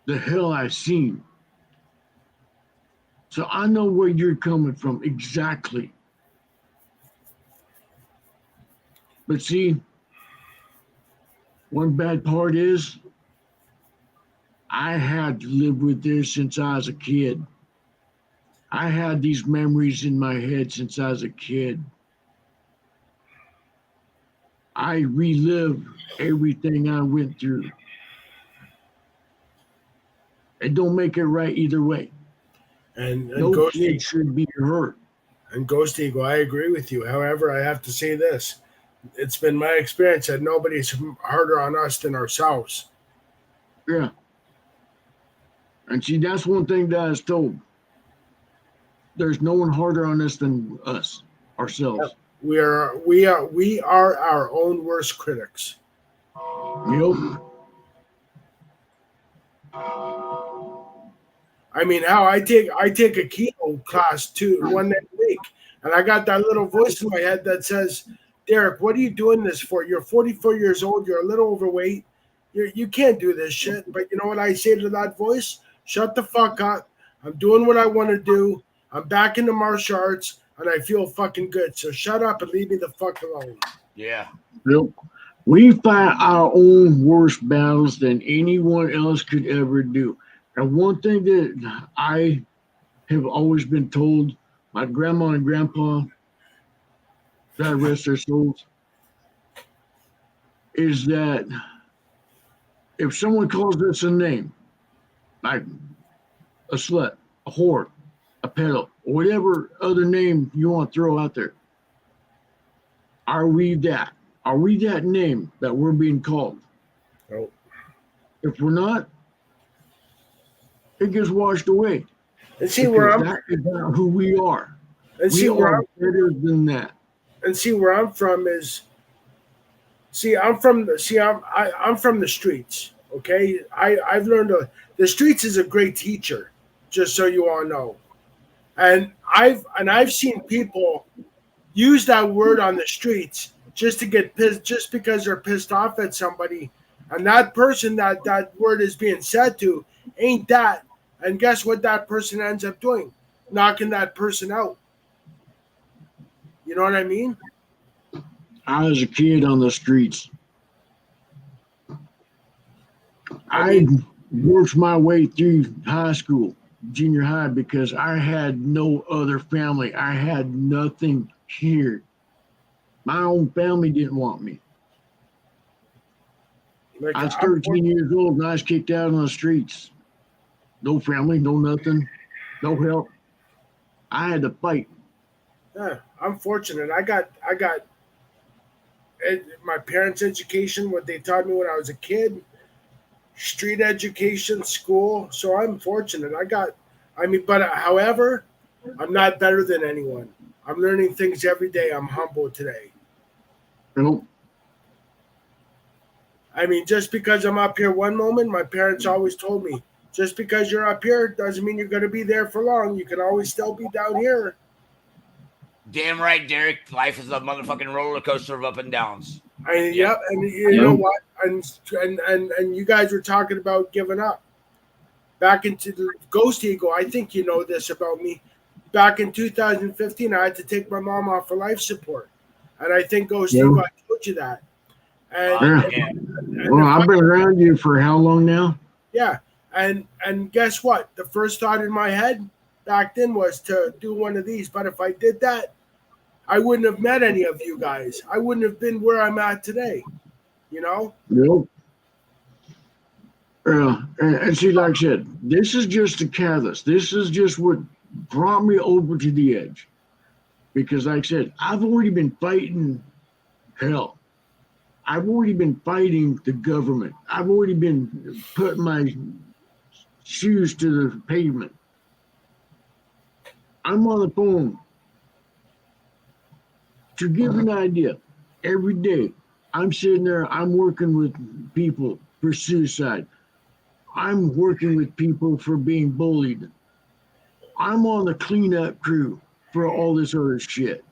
the hell I've seen. So I know where you're coming from exactly. But see, one bad part is I had to live with this since I was a kid. I had these memories in my head since I was a kid. I relive everything I went through. It don't make it right either way. And No Ghost kid should be hurt. And Ghost Eagle, I agree with you. However, I have to say this. It's been my experience that nobody's harder on us than ourselves. Yeah. And see, that's one thing that I was told. There's no one harder on us than us, ourselves. We are our own worst critics. Yep. I mean, how I take a keto class one day a week, and I got that little voice in my head that says, "Derek, what are you doing this for? You're 44 years old. You're a little overweight. You can't do this shit." But you know what I say to that voice? Shut the fuck up. I'm doing what I want to do. I'm back into martial arts, and I feel fucking good. So shut up and leave me the fuck alone. Yeah. Yep. We fight our own worst battles than anyone else could ever do. And one thing that I have always been told, my grandma and grandpa, God rest their souls, is that if someone calls us a name, like a slut, a whore, a pedo, or whatever other name you want to throw out there, are we that? Are we that name that we're being called? No. If we're not, it gets washed away. And see where Because I'm that is not who we are. and We see where are I'm better than that. and see where I'm from is I'm from the streets. Okay, I've learned the streets is a great teacher. Just so you all know, and I've seen people use that word on the streets just to get pissed, just because they're pissed off at somebody, and that person that word is being said to ain't that. And guess what? That person ends up doing, knocking that person out. You know what I mean? I was a kid on the streets. I I mean, worked my way through high school, junior high, because I had no other family. I had nothing here. My own family didn't want me. like I was I'm 13 years old and I was kicked out on the streets. No family, no nothing, no help. I had to fight. Yeah, I'm fortunate. I got my parents' education, what they taught me when I was a kid, street education, school. So I'm fortunate. I mean, but however, I'm not better than anyone. I'm learning things every day. I'm humble today. You know, I mean, just because I'm up here one moment, my parents always told me, just because you're up here doesn't mean you're going to be there for long. You can always still be down here. Damn right, Derek. Life is a motherfucking roller coaster of up and downs. Yep, and you Yeah. know what? And you guys were talking about giving up. Back into the Ghost Eagle, I think you know this about me. Back in 2015, I had to take my mom off for life support, and I think Ghost Yeah. Eagle, I told you that. And, Yeah. Yeah. Well, I've been around you for how long now? yeah, and guess what? The first thought in my head back then was to do one of these. But if I did that, I wouldn't have met any of you guys. I wouldn't have been where I'm at today. You know? Nope. And see, like I said, this is just a catalyst. This is just what brought me over to the edge. Because, like I said, I've already been fighting hell. I've already been fighting the government. I've already been putting my shoes to the pavement. I'm on the phone. To give you an idea, every day I'm sitting there, I'm working with people for suicide. I'm working with people for being bullied. I'm on the cleanup crew for all this other shit.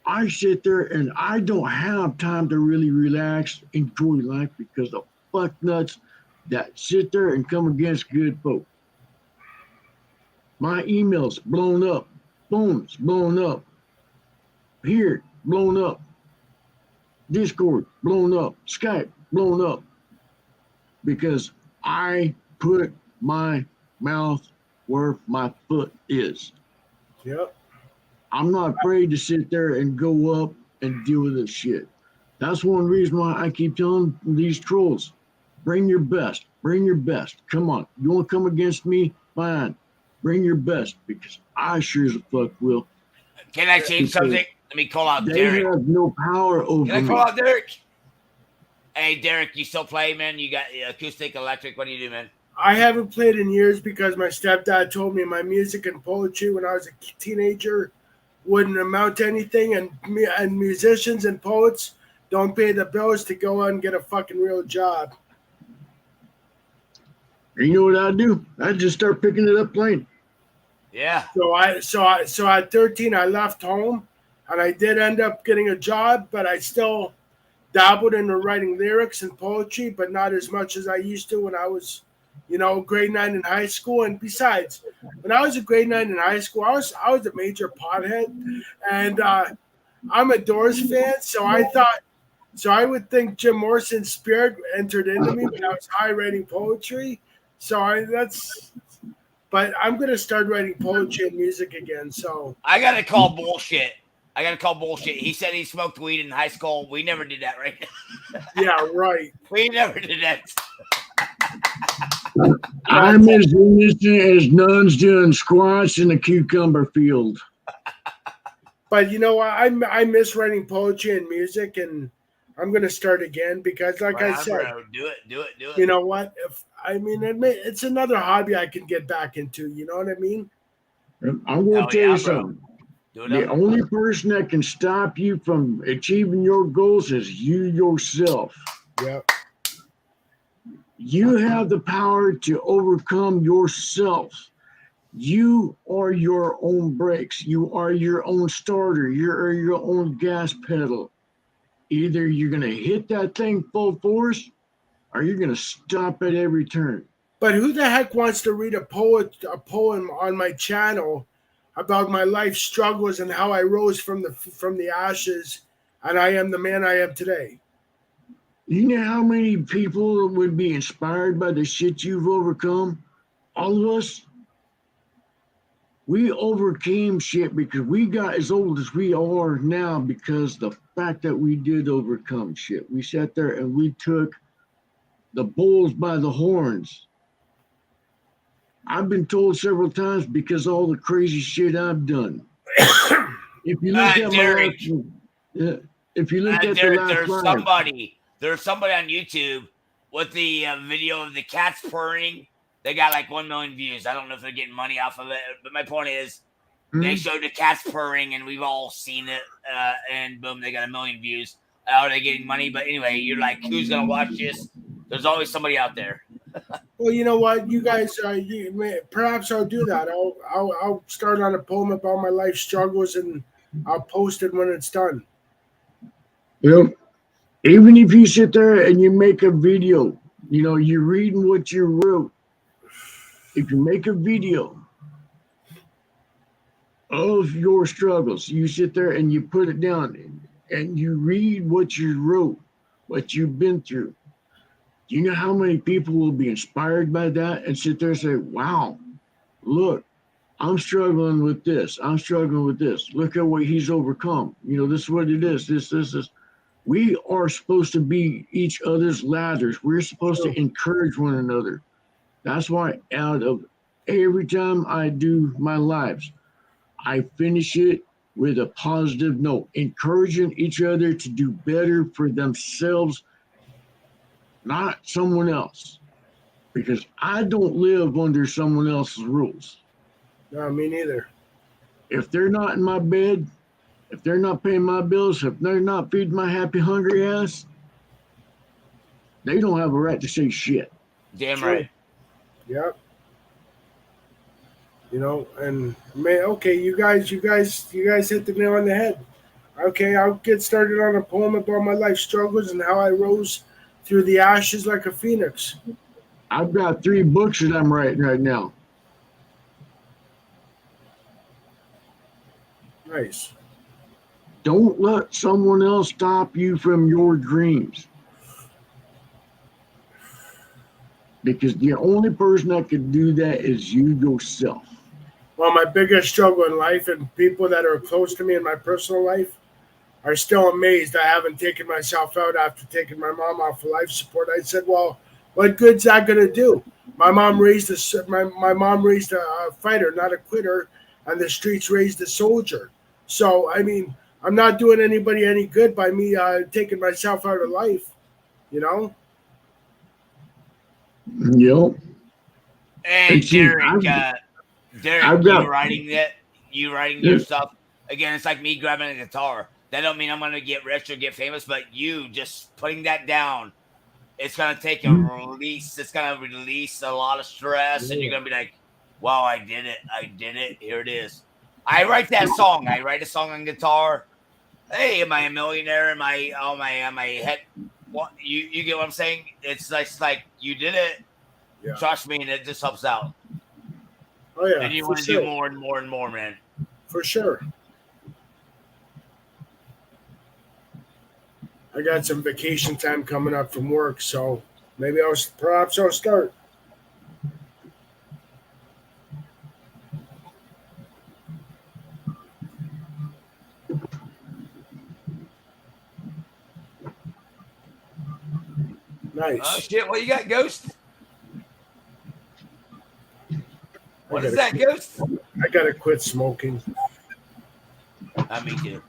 I sit there and I don't have time to really relax, enjoy life because of fuck nuts that sit there and come against good folk. My emails blown up, phones blown up, here blown up, Discord blown up, Skype blown up because I put my mouth where my foot is. Yep. I'm not afraid to sit there and go up and deal with this shit. That's one reason why I keep telling these trolls, bring your best, bring your best. Come on, you want to come against me? Fine, bring your best because I sure as fuck will. Can I change something? Let me call out They Derek. have no power over Can I me. call out Derek? Hey, Derek, you still play, man? You got acoustic, electric. What do you do, man? I haven't played in years because my stepdad told me my music and poetry when I was a teenager wouldn't amount to anything, and musicians and poets don't pay the bills to go out and get a fucking real job. And you know what I'd do? I'd just start picking it up playing. Yeah. So at 13 I left home, and I did end up getting a job, but I still dabbled into writing lyrics and poetry, but not as much as I used to when I was, grade 9 in high school. And besides, when I was a grade 9 in high school, I was a major pothead, and I'm a Doors fan, so I would think Jim Morrison's spirit entered into me when I was high writing poetry. But I'm gonna start writing poetry and music again. So I gotta call bullshit. He said he smoked weed in high school. We never did that, right? yeah, right. We never did that. I'm as innocent as nuns doing squats in a cucumber field. But you know what? I miss writing poetry and music, and I'm gonna start again because, like I said, bro, do it. you know what? It's another hobby I can get back into. You know what I mean? I'm going to tell you something. The only person that can stop you from achieving your goals is you yourself. Yeah. You have the power to overcome yourself. You are your own brakes. You are your own starter. You are your own gas pedal. Either you're going to hit that thing full force, or you're going to stop at every turn. But who the heck wants to read a poem on my channel about my life struggles and how I rose from the ashes, and I am the man I am today? You know how many people would be inspired by the shit you've overcome? All of us. We overcame shit because we got as old as we are now because the fact that we did overcome shit. We sat there and we took the bulls by the horns. I've been told several times because all the crazy shit I've done. If you look at Derek, my life, if you look at Derek, the last there's somebody on YouTube with the video of the cats purring. They got like 1 million views. I don't know if they're getting money off of it, but my point is, they showed the cats purring, and we've all seen it, and boom, they got 1 million views. Are they getting money? But anyway, you're like, who's gonna watch this? There's always somebody out there. Well, you know what, you guys, perhaps I'll do that. I'll start on a poem about my life struggles, and I'll post it when it's done. Even if you sit there and you make a video, you're reading what you wrote. If you make a video of your struggles, you sit there and you put it down and you read what you wrote, what you've been through. Do you know how many people will be inspired by that and sit there and say, wow, look, I'm struggling with this. I'm struggling with this. Look at what he's overcome. This is what it is. This. We are supposed to be each other's ladders. We're supposed to encourage one another. That's why out of every time I do my lives, I finish it with a positive note, encouraging each other to do better for themselves, not someone else. Because I don't live under someone else's rules. No, me neither. If they're not in my bed, if they're not paying my bills, if they're not feeding my happy, hungry ass, they don't have a right to say shit. Damn right. Yep. And okay, you guys hit the nail on the head. Okay, I'll get started on a poem about my life struggles and how I rose through the ashes like a phoenix. I've got 3 books that I'm writing right now. Nice. Don't let someone else stop you from your dreams. Because the only person that can do that is you yourself. Well, my biggest struggle in life, and people that are close to me in my personal life are still amazed I haven't taken myself out after taking my mom off of life support. I said, well, what good's that going to do? My mom raised a fighter, not a quitter, and the streets raised a soldier. So, I'm not doing anybody any good by me taking myself out of life, Yep. And Derek, you writing your stuff. again, it's like me grabbing a guitar. That don't mean I'm gonna get rich or get famous, but you just putting that down, it's gonna take a release. It's gonna release a lot of stress, and you're gonna be like, "Wow, I did it! I did it! Here it is." I write that song. I write a song on guitar. Hey, am I a millionaire? Am I head? What you get what I'm saying? It's like you did it. Yeah. Trust me, and it just helps out. Oh yeah. And you for want to sure. do more and more and more, man. For sure. I got some vacation time coming up from work, so maybe I'll start. Nice. Oh shit! What you got, Ghost? What is gotta that, Ghost? I gotta quit smoking. Me too.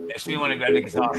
Makes me want to grab the guitar.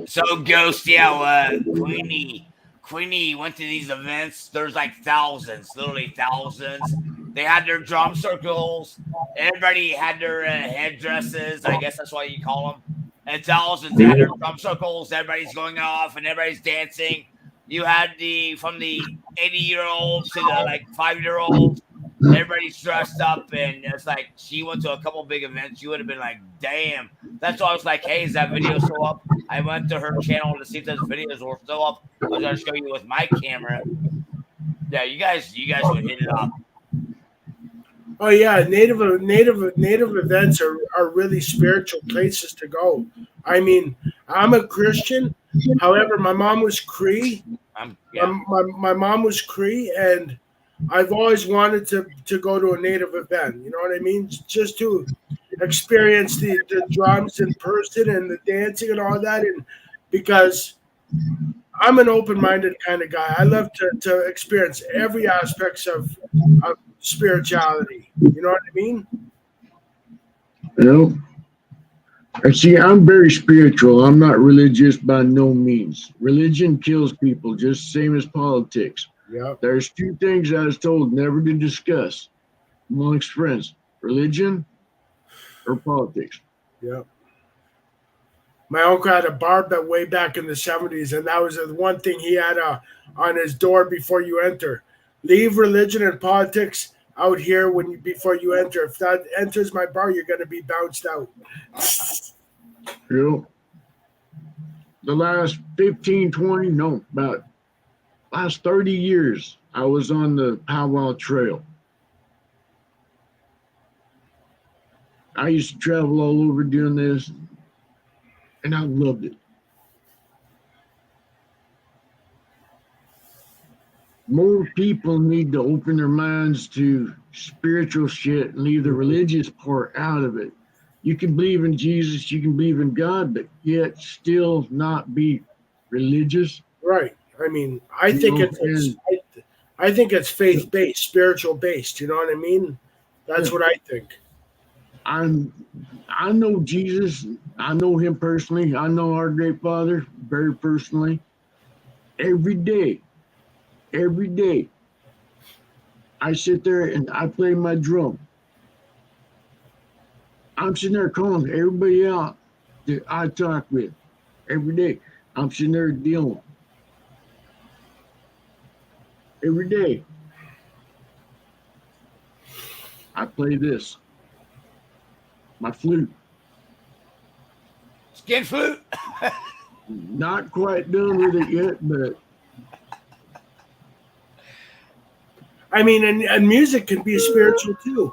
So Ghost, yeah, Queenie went to these events. There's like thousands, literally thousands. They had their drum circles. Everybody had their headdresses. I guess that's what you call them. And thousands. They had their drum circles. Everybody's going off and everybody's dancing. You had from the 80-year-olds to the like 5-year-olds. Everybody's dressed up, and it's like she went to a couple big events. You would have been like, "Damn!" That's why I was like, "Hey, is that video still up?" I went to her channel to see if those videos were still up. I was gonna show you with my camera. Yeah, you guys would hit it up. Oh yeah, native events are really spiritual places to go. I mean, I'm a Christian. However, my mom was Cree. My mom was Cree, and I've always wanted to go to a native event. You know what I mean? Just to experience the drums in person and the dancing and all that. And because I'm an open-minded kind of guy, I love to experience every aspects of spirituality. You know what I mean? You know, and see, I'm very spiritual. I'm not religious by no means. Religion kills people, just same as politics. Yeah. There's two things I was told never to discuss amongst friends: religion or politics. Yeah. My uncle had a bar bet way back in the 70s, and that was the one thing he had on his door before you enter. Leave religion and politics out here before you enter. If that enters my bar, you're going to be bounced out. You know, the last 15, 20, no, about last 30 years, I was on the Powwow Trail. I used to travel all over doing this, and I loved it. More people need to open their minds to spiritual shit and leave the religious part out of it. You can believe in Jesus, you can believe in God, but yet still not be religious. Right. I mean, I think it's faith based, spiritual based. You know what I mean? That's what I think. I know Jesus. I know him personally. I know our great Father very personally. Every day, I sit there and I play my drum. I'm sitting there calling everybody out that I talk with every day. I'm sitting there dealing every day. I play this, my flute. Skin flute. Not quite done with it yet, but I mean, and music can be spiritual too.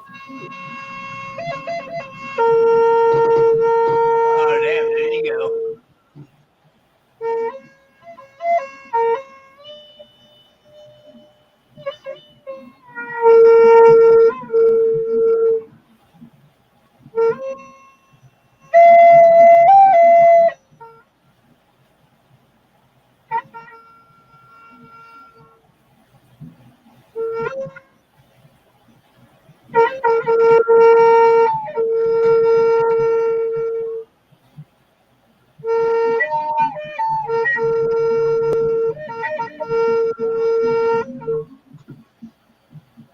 Oh damn! There you go.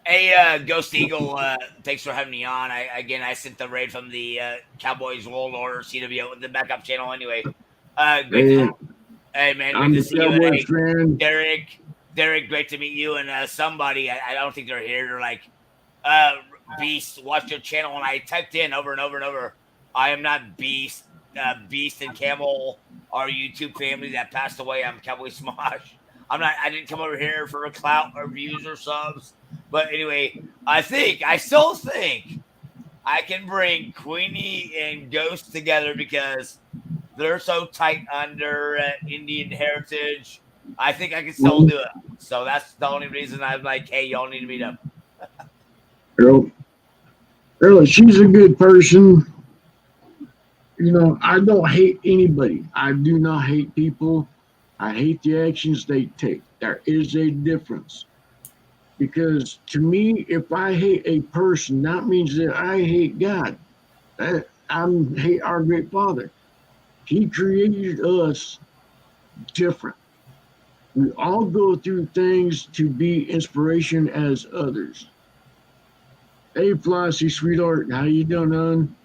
Hey, Ghost Eagle, thanks for having me on. I sent the raid from the Cowboys World Order CWO, the backup channel. Anyway, great. Hey man, I'm great the to see you. And, Cowboys hey, fan. Derek, great to meet you. And somebody, I don't think they're here. They're like, Beast, watch your channel. And I typed in over and over and over, I am not Beast. Beast and Camel, our YouTube family that passed away. I'm Cowboy Smosh. I didn't come over here for a clout or views or subs. But anyway, I still think I can bring Queenie and Ghost together because they're so tight under Indian heritage. I think I can still do it. So that's the only reason I'm like, hey, y'all need to meet up. Girl, she's a good person. You know, I don't hate anybody. I do not hate people. I hate the actions they take. There is a difference. Because to me, if I hate a person, that means that I hate God. I hate our great Father. He created us different. We all go through things to be inspiration as others. Hey, Flossie, sweetheart, how you doing, hon?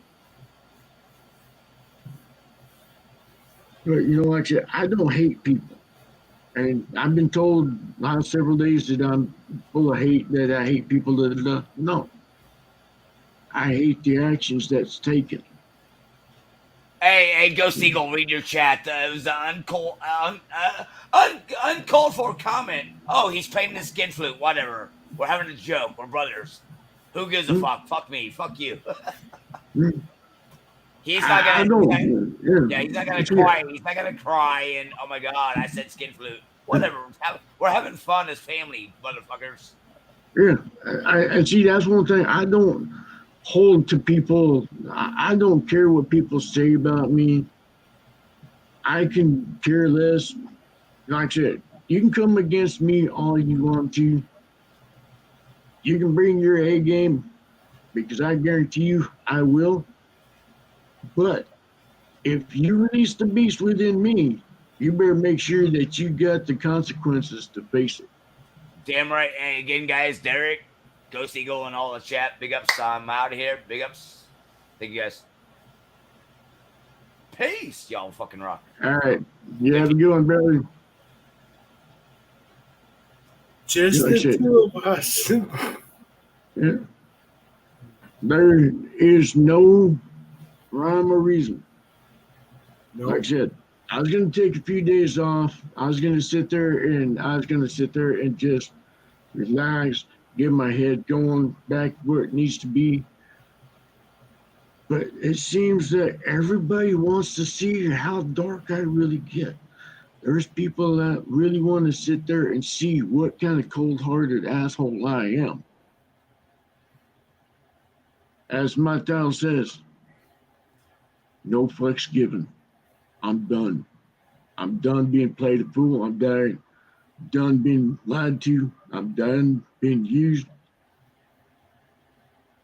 But you know what? I don't hate people. And I've been told last several days that I'm full of hate, that I hate people. No, I hate the actions that's taken. Hey, Ghost Eagle, read your chat. It was an uncalled for comment. Oh, he's playing the skin flute. Whatever. We're having a joke. We're brothers. Who gives a fuck? Fuck me. Fuck you. He's not gonna. He's not gonna cry. He's not gonna cry. And oh my god, I said skin flute. Whatever. We're having fun as family, motherfuckers. Yeah, I see. That's one thing I don't hold to people. I don't care what people say about me. I can care less. Like I said, you can come against me all you want to. You can bring your A game because I guarantee you I will. But if you release the beast within me, you better make sure that you got the consequences to face it. Damn right. And again, guys, Derek, Ghost Eagle, and all the chat. Big ups. I'm out of here. Big ups. Thank you guys. Peace, y'all fucking rock. All right. You have a good one, brother. Just Like I the said, two of us. yeah. There is no rhyme or reason. Like I Nope. said, I was gonna take a few days off. I was gonna sit there and just relax, get my head going back where it needs to be. But it seems that everybody wants to see how dark I really get. There's people that really want to sit there and see what kind of cold-hearted asshole I am. As my title says, no fucks given. I'm done. I'm done being played a fool. I'm done being lied to. I'm done being used.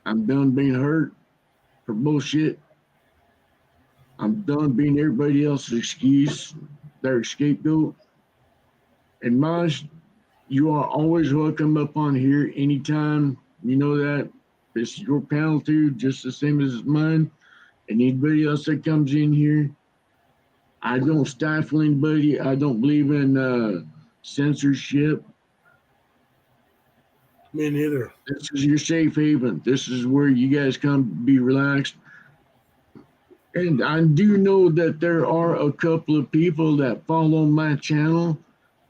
I'm done being hurt for bullshit. I'm done being everybody else's excuse, their scapegoat. And Maj, you are always welcome up on here anytime. You know that. This is your panel too, just the same as mine. And anybody else that comes in here, I don't stifle anybody. I don't believe in censorship. Me neither. This is your safe haven. This is where you guys come be relaxed. And I do know that there are a couple of people that follow my channel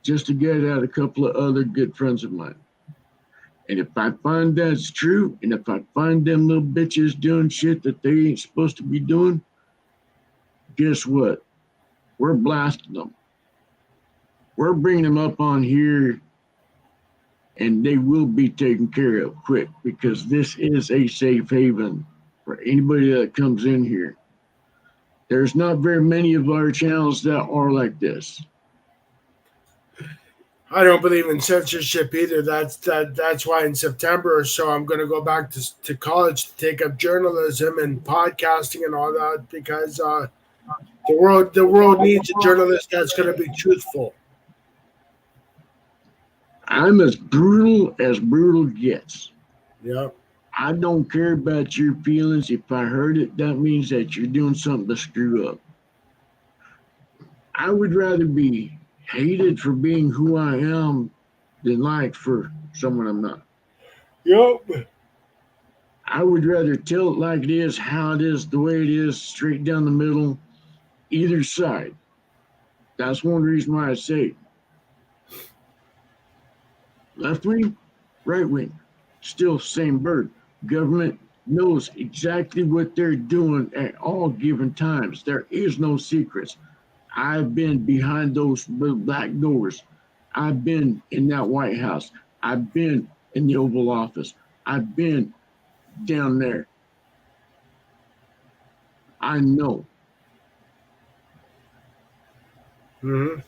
just to get at a couple of other good friends of mine. And if I find that's true, and if I find them little bitches doing shit that they ain't supposed to be doing, guess what? We're blasting them. We're bringing them up on here, and they will be taken care of quick because this is a safe haven for anybody that comes in here. There's not very many of our channels that are like this. I don't believe in censorship either. That's why in September or so I'm going to go back to college to take up journalism and podcasting and all that because the world needs a journalist that's going to be truthful. I'm as brutal gets. Yeah. I don't care about your feelings. If I heard it, that means that you're doing something to screw up. I would rather be hated for being who I am than liked for someone I'm not. Yep. I would rather tell it like it is, how it is, the way it is, straight down the middle, either side. That's one reason why I say left wing, right wing, still same bird. Government knows exactly what they're doing at all given times. There is no secrets. I've been behind those black doors. I've been in that White House. I've been in the Oval Office. I've been down there. I know. Mm-hmm.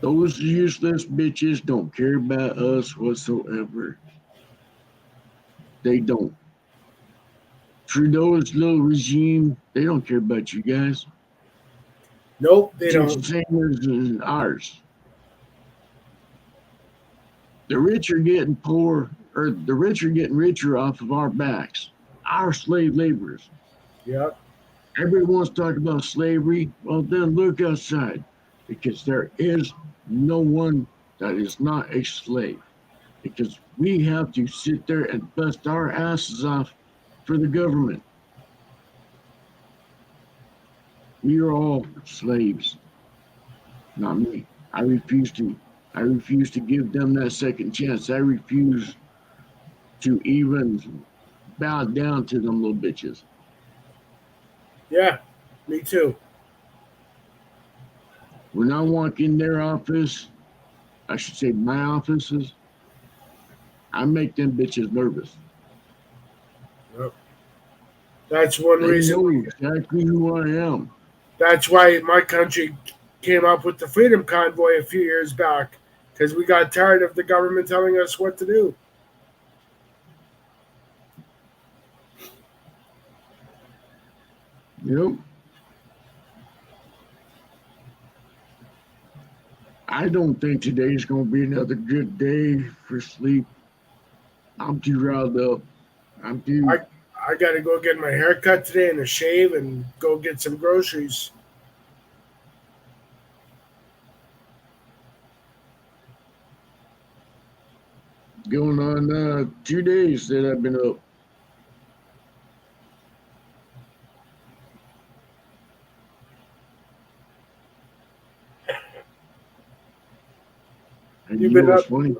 Those useless bitches don't care about us whatsoever. They don't. Trudeau's little regime, they don't care about you guys. Nope, they It's don't. the same as ours. The rich are getting poor, or the rich are getting richer off of our backs, our slave laborers. Yep. Everybody wants to talk about slavery. Well, then look outside, because there is no one that is not a slave. Because we have to sit there and bust our asses off for the government. We are all slaves. Not me. I refuse to give them that second chance. I refuse to even bow down to them little bitches. Yeah, me too. When I walk in their office, I should say my offices, I make them bitches nervous. Yep. That's one They reason. know exactly who I am. That's why my country came up with the Freedom Convoy a few years back because we got tired of the government telling us what to do. Yep. I don't think today's going to be another good day for sleep. I'm too riled up. I got to go get my hair cut today and a shave and go get some groceries. Going on 2 days that I've been up. And You've you been know what's up. funny?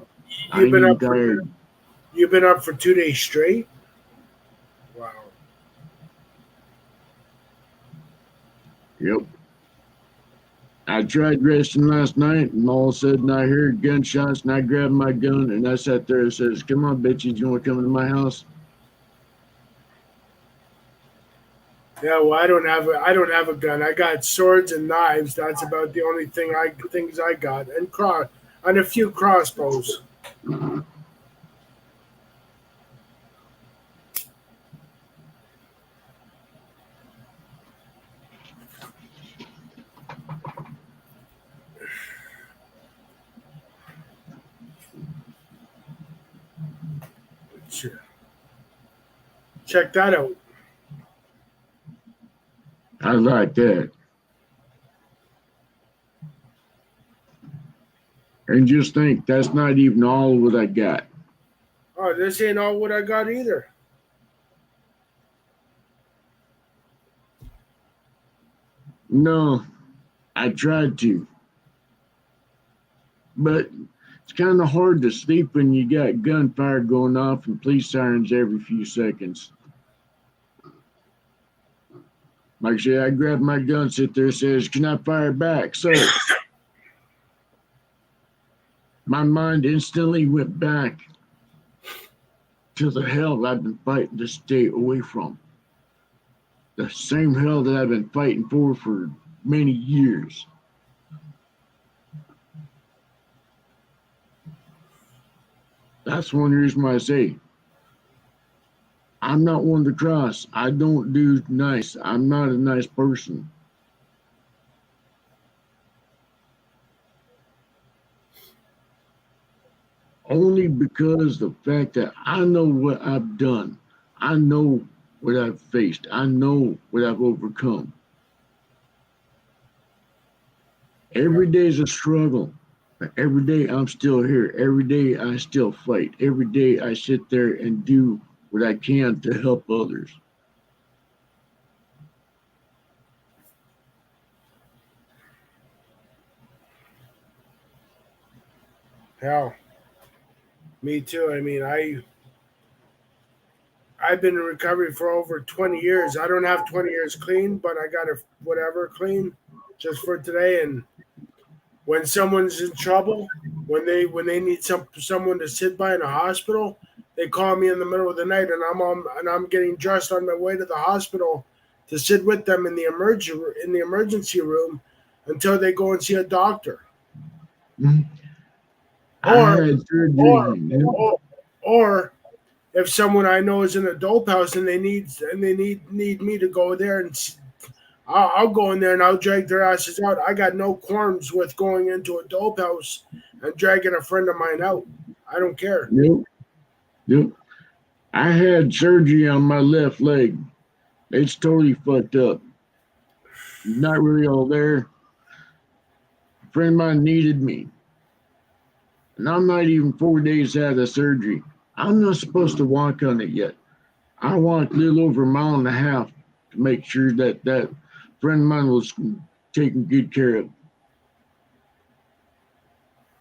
I You've ain't been even up for. tired. You've been up for 2 days straight. Wow. Yep. I tried resting last night, and all of a sudden I heard gunshots, and I grabbed my gun, and I sat there and says, "Come on, bitches, you want to come into my house?" Yeah, well, I don't have a gun. I got swords and knives. That's about the only things I got, and a few crossbows. Check that out. I like that. And just think, that's not even all what I got. Oh, this ain't all what I got either. No, I tried to, but it's kind of hard to sleep when you got gunfire going off and police sirens every few seconds. Like I said, I grabbed my gun, sit there, says, "Can I fire back, sir?" My mind instantly went back to the hell I've been fighting to stay away from. The same hell that I've been fighting for many years. That's one reason why I say I'm not one to cross. I don't do nice. I'm not a nice person. Only because the fact that I know what I've done. I know what I've faced. I know what I've overcome. Every day is a struggle. But every day I'm still here. Every day I still fight. Every day I sit there and do what I can to help others. Hell, me too. I mean, I've been in recovery for over 20 years. I don't have 20 years clean, but I got a whatever clean just for today. And when someone's in trouble, when they need someone to sit by in a hospital, they call me in the middle of the night, and I'm getting dressed on my way to the hospital to sit with them in the emergency room until they go and see a doctor. I Or had or surgery. or, or if someone I know is in a dope house and they need me to go there and I'll go in there and I'll drag their asses out. I got no qualms with going into a dope house and dragging a friend of mine out. I don't care. Yep, yep. I had surgery on my left leg. It's totally fucked up. Not really all there. A friend of mine needed me. And I'm not even 4 days out of surgery. I'm not supposed to walk on it yet. I walked a little over a mile and a half to make sure that friend of mine was taken good care of.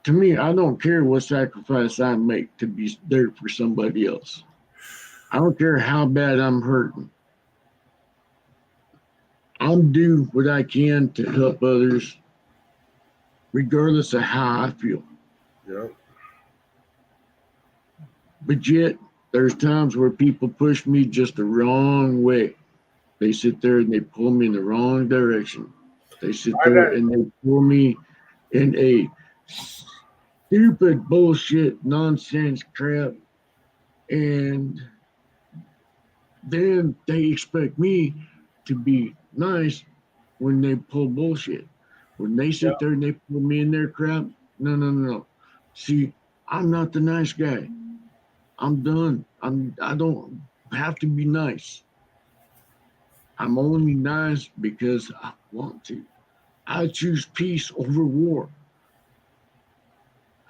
To me, I don't care what sacrifice I make to be there for somebody else. I don't care how bad I'm hurting. I'm do what I can to help others, regardless of how I feel. Yeah. But yet, there's times where people push me just the wrong way. They sit there and they pull me in the wrong direction. They sit I there got and they pull me in a stupid bullshit nonsense crap. And then they expect me to be nice when they pull bullshit. When they yeah. sit there and they pull me in their crap, no, no, no, no. See, I'm not the nice guy. I'm done. I don't have to be nice. I'm only nice because I want to. I choose peace over war.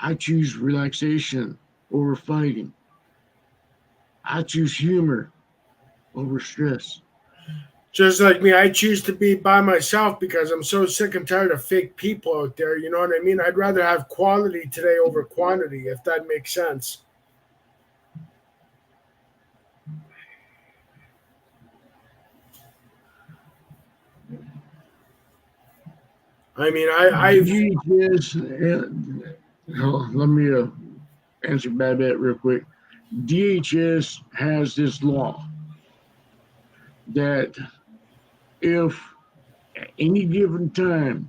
I choose relaxation over fighting. I choose humor over stress. Just like me, I choose to be by myself because I'm so sick and tired of fake people out there. You know what I mean? I'd rather have quality today over quantity, if that makes sense. I mean, I've DHS, let me answer Babette real quick. DHS has this law that if at any given time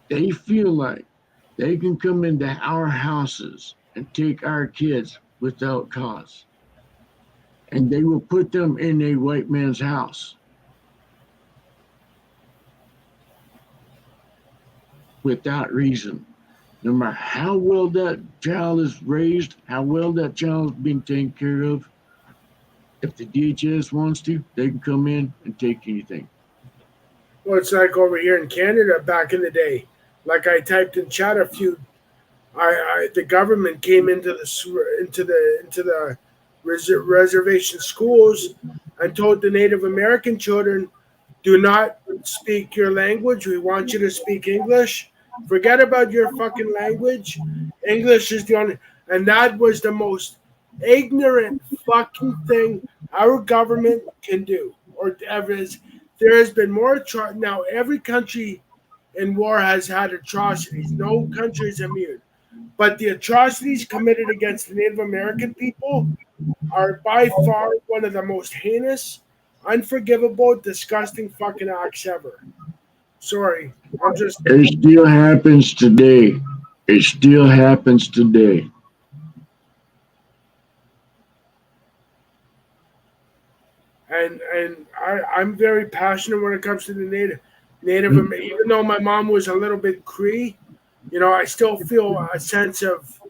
they feel like they can come into our houses and take our kids without cause, and they will put them in a white man's house without reason. No matter how well that child is raised, how well that child is being taken care of, if the DHS wants to, they can come in and take anything. well, it's like over here in Canada back in the day. Like I typed in chat a few. The government came into the reservation schools and told the Native American children, "Do not speak your language. We want you to speak English. Forget about your fucking language. English is the only." And that was the most ignorant fucking thing our government can do, or ever is. There has been more now. Every country in war has had atrocities. No country is immune. But the atrocities committed against the Native American people are by far one of the most heinous, unforgivable, disgusting fucking acts ever. Sorry, I'm just It still happens today. It still happens today. I'm very passionate when it comes to the Native even though my mom was a little bit Cree, I still feel a sense of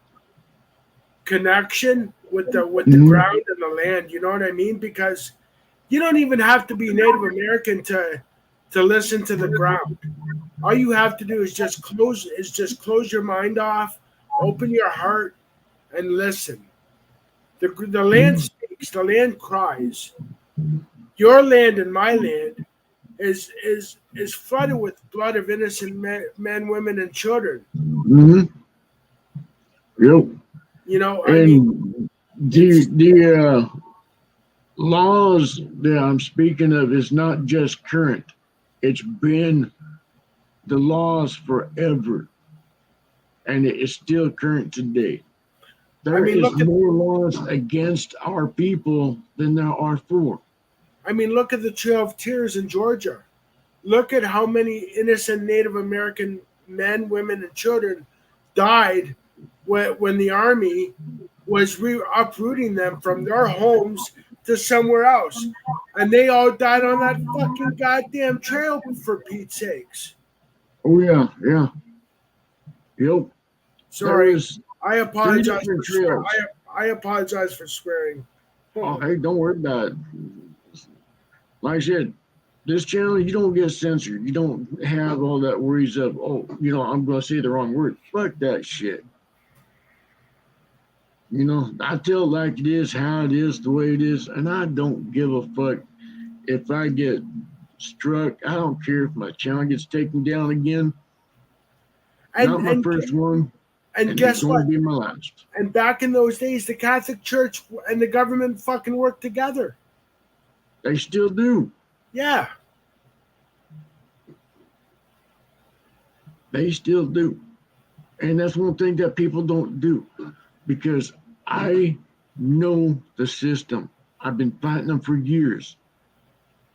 connection with the Mhm. ground and the land. You know what I mean? Because you don't even have to be Native American to listen to the ground. All you have to do is just close your mind off, open your heart, and listen. The land speaks. The land cries. Your land and my land is flooded with blood of innocent men, women, and children. Mm-hmm. Yep. I mean, And the it's the laws that I'm speaking of is not just current. It's been the laws forever, and it is still current today. I There mean, is more laws against our people than there are for. look at the Trail of Tears in Georgia. Look at how many innocent Native American men, women, and children died when the army was uprooting them from their homes to somewhere else. And they all died on that fucking goddamn trail, for Pete's sakes. Oh yeah, yeah, yep. There Sorry. was I three apologize different for swearing. trails. I apologize for swearing. Oh, hey, don't worry about it. Like I said, this channel, you don't get censored. You don't have all that worries of, oh, I'm going to say the wrong word. Fuck that shit. I tell it like it is, how it is, the way it is, and I don't give a fuck if I get struck. I don't care if my channel gets taken down again. And Not my and first one, and and it's guess going what? to be my last. And back in those days, the Catholic Church and the government fucking worked together. They still do. Yeah. They still do. And that's one thing that people don't do because I know the system. I've been fighting them for years.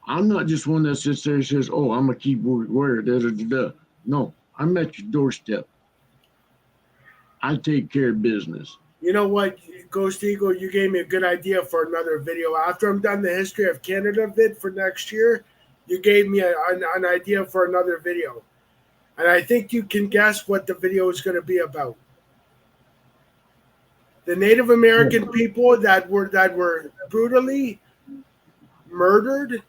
I'm not just one that sits there and says, oh, I'm a keyboard warrior, da da da da. No, I'm at your doorstep. I take care of business. You know what, Ghost Eagle, you gave me a good idea for another video. After I'm done the history of Canada vid for next year, you gave me an idea for another video. And I think you can guess what the video is going to be about. The Native American people that were brutally murdered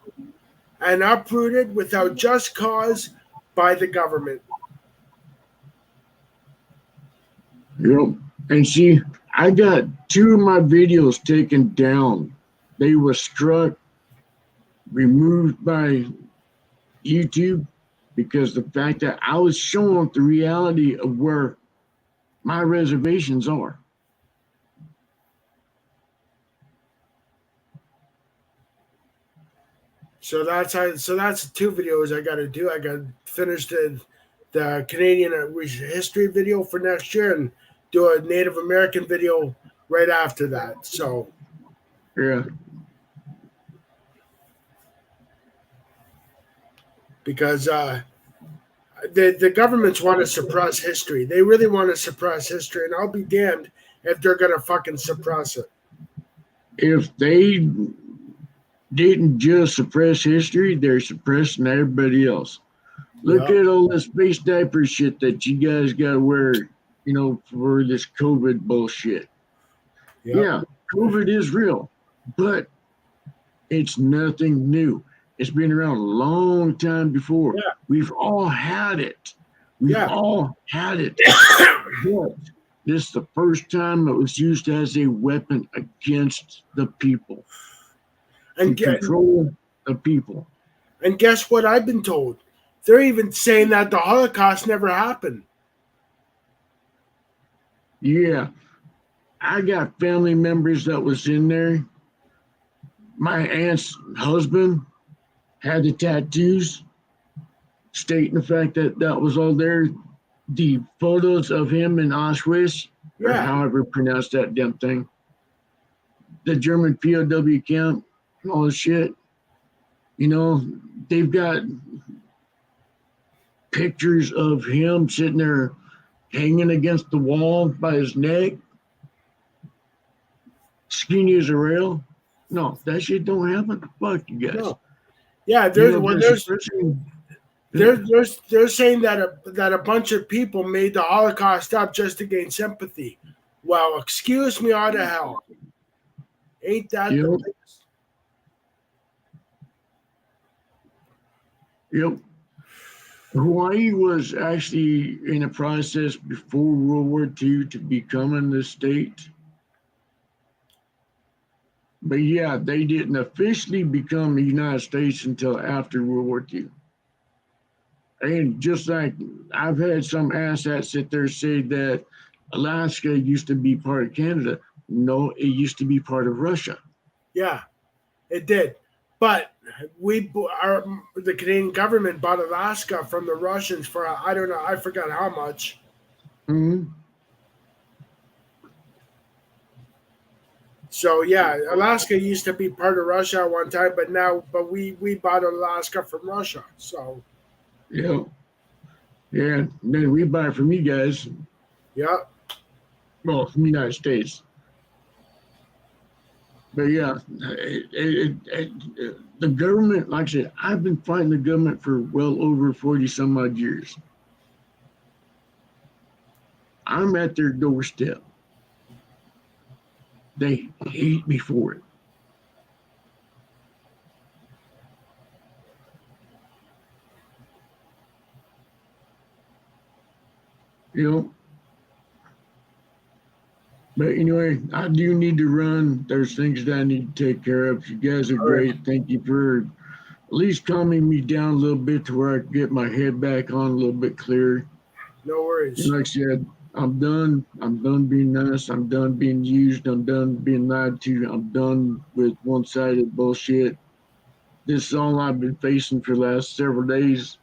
and uprooted without just cause by the government. Yep. And see, I got 2 of my videos taken down. They were struck, removed by YouTube because the fact that I was showing the reality of where my reservations are. So that's 2 videos I got to do. I got to finish the Canadian history video for next year and do a Native American video right after that. So Yeah. because the governments want to suppress history. They really want to suppress history, and I'll be damned if they're gonna fucking suppress it. If they didn't just suppress history, they're suppressing everybody else. Look Yep. at all this space diaper shit that you guys got to wear, for this COVID bullshit. Yep. Yeah, COVID is real, but it's nothing new. It's been around a long time before. Yeah. We've all had it. We've Yeah. all had it. But this is the first time it was used as a weapon against the people. And to control the people. And guess what I've been told? They're even saying that the Holocaust never happened. Yeah. I got family members that was in there. My aunt's husband had the tattoos stating the fact that that was all there. The photos of him in Auschwitz, or Yeah. however you pronounce that damn thing. The German POW camp, and all this shit. They've got pictures of him sitting there hanging against the wall by his neck, skinny as a rail. No, that shit don't happen. Fuck you guys. No. Yeah, they're saying that a bunch of people made the Holocaust up just to gain sympathy. Well, excuse me out of hell. Ain't that the biggest? Yep. Hawaii was actually in a process before World War II to becoming the state. But yeah, they didn't officially become the United States until after World War II. And just like I've had some asshats sit there say that Alaska used to be part of Canada. No, it used to be part of Russia. Yeah, it did. But the Canadian government bought Alaska from the Russians for I don't know, I forgot how much. Mm-hmm. So yeah, Alaska used to be part of Russia at one time, but we bought Alaska from Russia. So yeah, then we buy it from you guys. Yeah. Well, from the United States. But yeah, the government, like I said, I've been fighting the government for well over 40 some odd years. I'm at their doorstep. They hate me for it. But anyway, I do need to run. There's things that I need to take care of. You guys are great. Thank you for at least calming me down a little bit to where I can get my head back on a little bit clearer. No worries. And like I said, I'm done. I'm done being nice. I'm done being used. I'm done being lied to. I'm done with one-sided bullshit. This is all I've been facing for the last several days.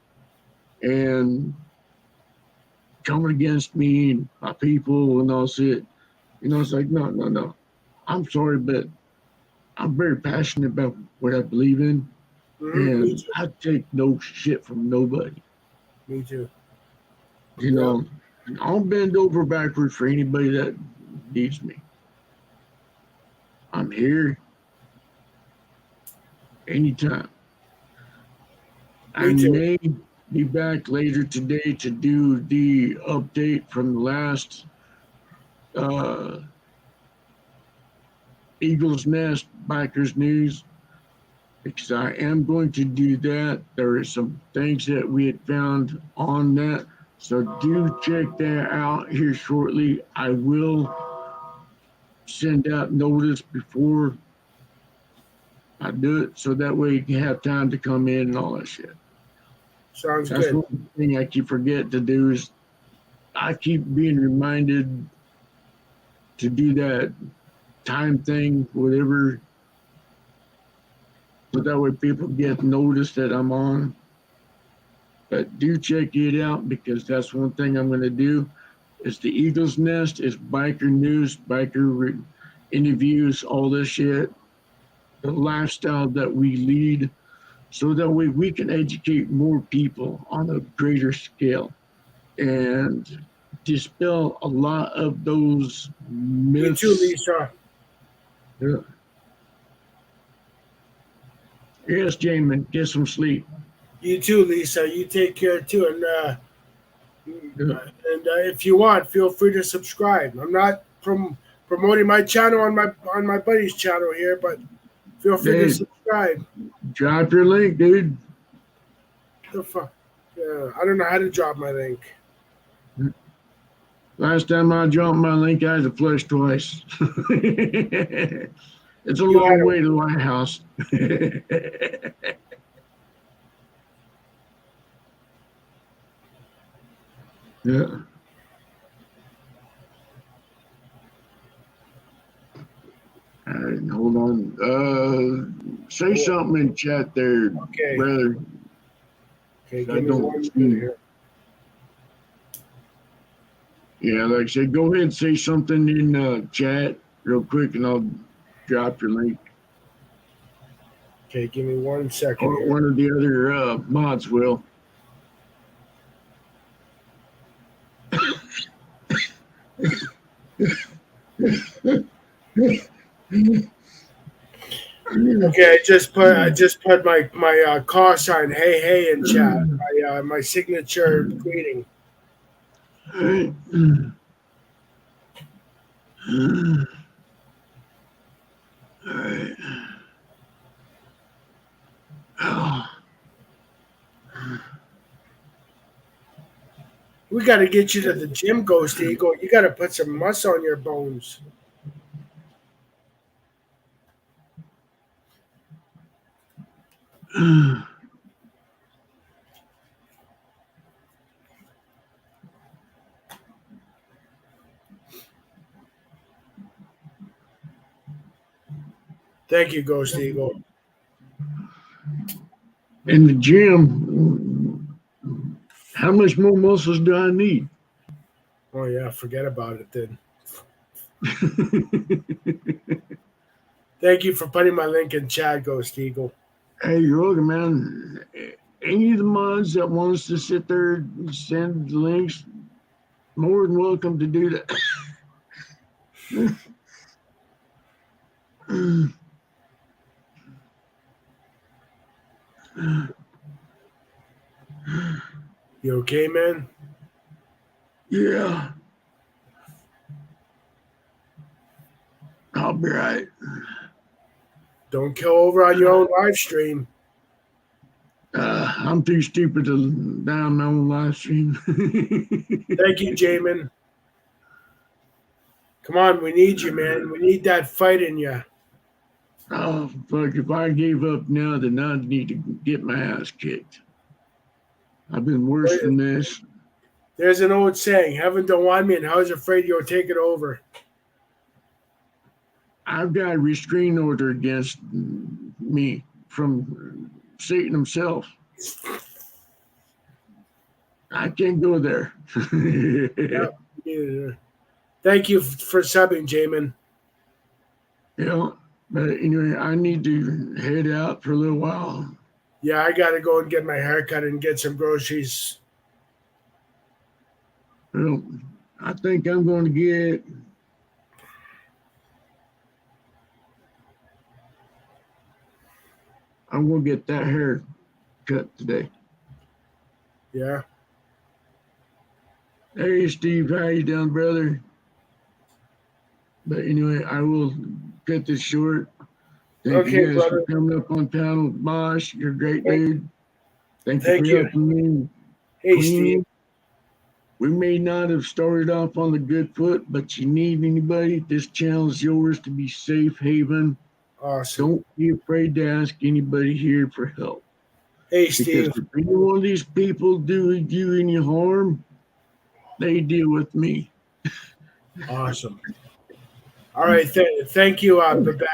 And coming against me and my people and all shit. It's like, no. I'm sorry, but I'm very passionate about what I believe in. Mm-hmm. And I take no shit from nobody. Me too. I'll bend over backwards for anybody that needs me. I'm here anytime. I may be back later today to do the update from the last Eagles Nest Bikers News, because I am going to do that. There are some things that we had found on that. So do check that out here shortly. I will send out notice before I do it, so that way you can have time to come in and all that shit. Sounds That's good. one thing I keep forgetting to do is I keep being reminded to do that time thing, whatever, so that way people get notice that I'm on. But do check it out, because that's one thing I'm going to do. Is the Eagles Nest, is biker news, interviews, all this shit, the lifestyle that we lead, so that way we can educate more people on a greater scale and dispel a lot of those You myths. too, Lisa. Yeah. Yes, Jamin, get some sleep. You too, Lisa. You take care too, and Yeah. if you want, feel free to subscribe. I'm not promoting my channel on my buddy's channel here, but feel free to Dude, subscribe. drop your link, dude. The fuck? Yeah, I don't know how to drop my link. Last time I dropped my link, I had to flush twice. It's a You had long to- way to the White House. Yeah. All right, hold on. Say something in chat there, Okay. brother. Okay, I give me don't 1 see- minute here. Yeah, like I said, go ahead and say something in chat real quick, and I'll drop your link. Okay, give me 1 second Or here. one of the other mods will. Okay, I just put my call sign hey in chat. My signature greeting. All right. All right. Oh. We got to get you to the gym, Ghost Eagle. You got to put some muscle on your bones. Thank you, Ghost Eagle. In the gym, how much more muscles do I need? Oh yeah, forget about it then. Thank you for putting my link in chat, Ghost Eagle. Hey, you're welcome, man. Any of the mods that wants to sit there and send links, more than welcome to do that. You okay, man? Yeah. I'll be right. Don't kill over on your own live stream. I'm too stupid to down my own live stream. Thank you, Jamin. Come on, we need you, man. We need that fight in you. Oh, fuck. If I gave up now, then I need to get my ass kicked. I've been worse than this. There's an old saying, heaven don't want me and hell's afraid you'll take it over. I've got a restraining order against me from Satan himself. I can't go there. Yep. Yeah. Thank you for subbing, Jamin. But anyway, I need to head out for a little while. Yeah, I got to go and get my hair cut and get some groceries. Well, I think I'm going to get that hair cut today. Yeah. Hey, Steve, how you doing, brother? But anyway, I will cut this short. Thank Okay, you guys brother. for coming up on panel. Bosh, you're a great Thank- dude. Thank you thank for you. helping me. Hey, Queenie, Steve. we may not have started off on the good foot, but you need anybody, this channel is yours to be safe haven. Awesome. Don't be afraid to ask anybody here for help. Hey, Because Steve. if any one of these people do you any harm, they deal with me. Awesome. All right. Thank you, Babette.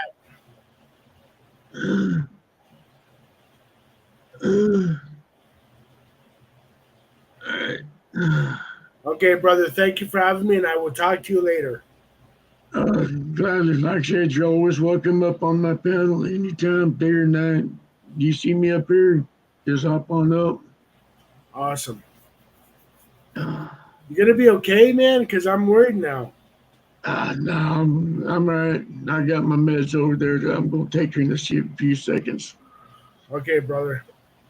Okay, brother. Thank you for having me, and I will talk to you later. Gladly, like I said, you're always welcome up on my panel anytime, day or night. You see me up here, just hop on up. Awesome. You gonna be okay, man? Because I'm worried now. No, I'm all right. I got my meds over there. I'm going to take her in a few seconds. Okay, brother.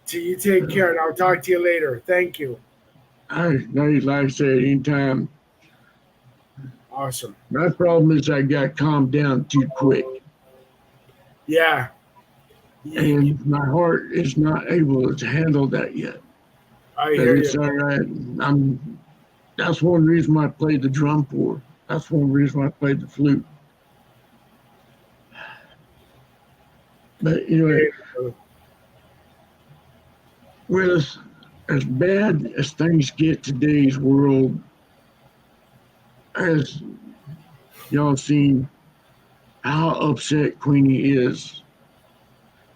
So you take care, and I'll talk to you later. Thank you. Like I said, anytime. Awesome. My problem is I got calmed down too quick. Yeah. And my heart is not able to handle that yet. I But hear it's you. all right. That's one reason why I played the drum for. That's one reason why I played the flute. But anyway, with as bad as things get today's world, as y'all seen how upset Queenie is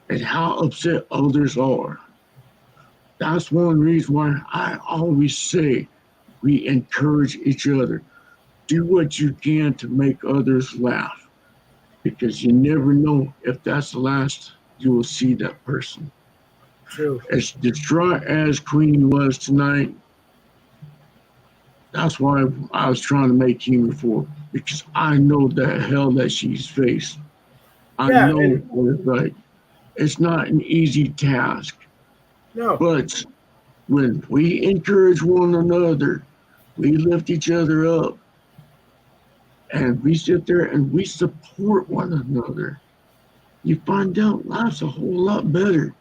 and how upset others are. That's one reason why I always say we encourage each other. Do what you can to make others laugh, because you never know if that's the last you will see that person. True. As distraught as Queenie was tonight, that's why I was trying to make humor for her, because I know the hell that she's faced. I Yeah, know and what it's like. It's not an easy task, no. but when we encourage one another, we lift each other up, and we sit there and we support one another, you find out life's a whole lot better.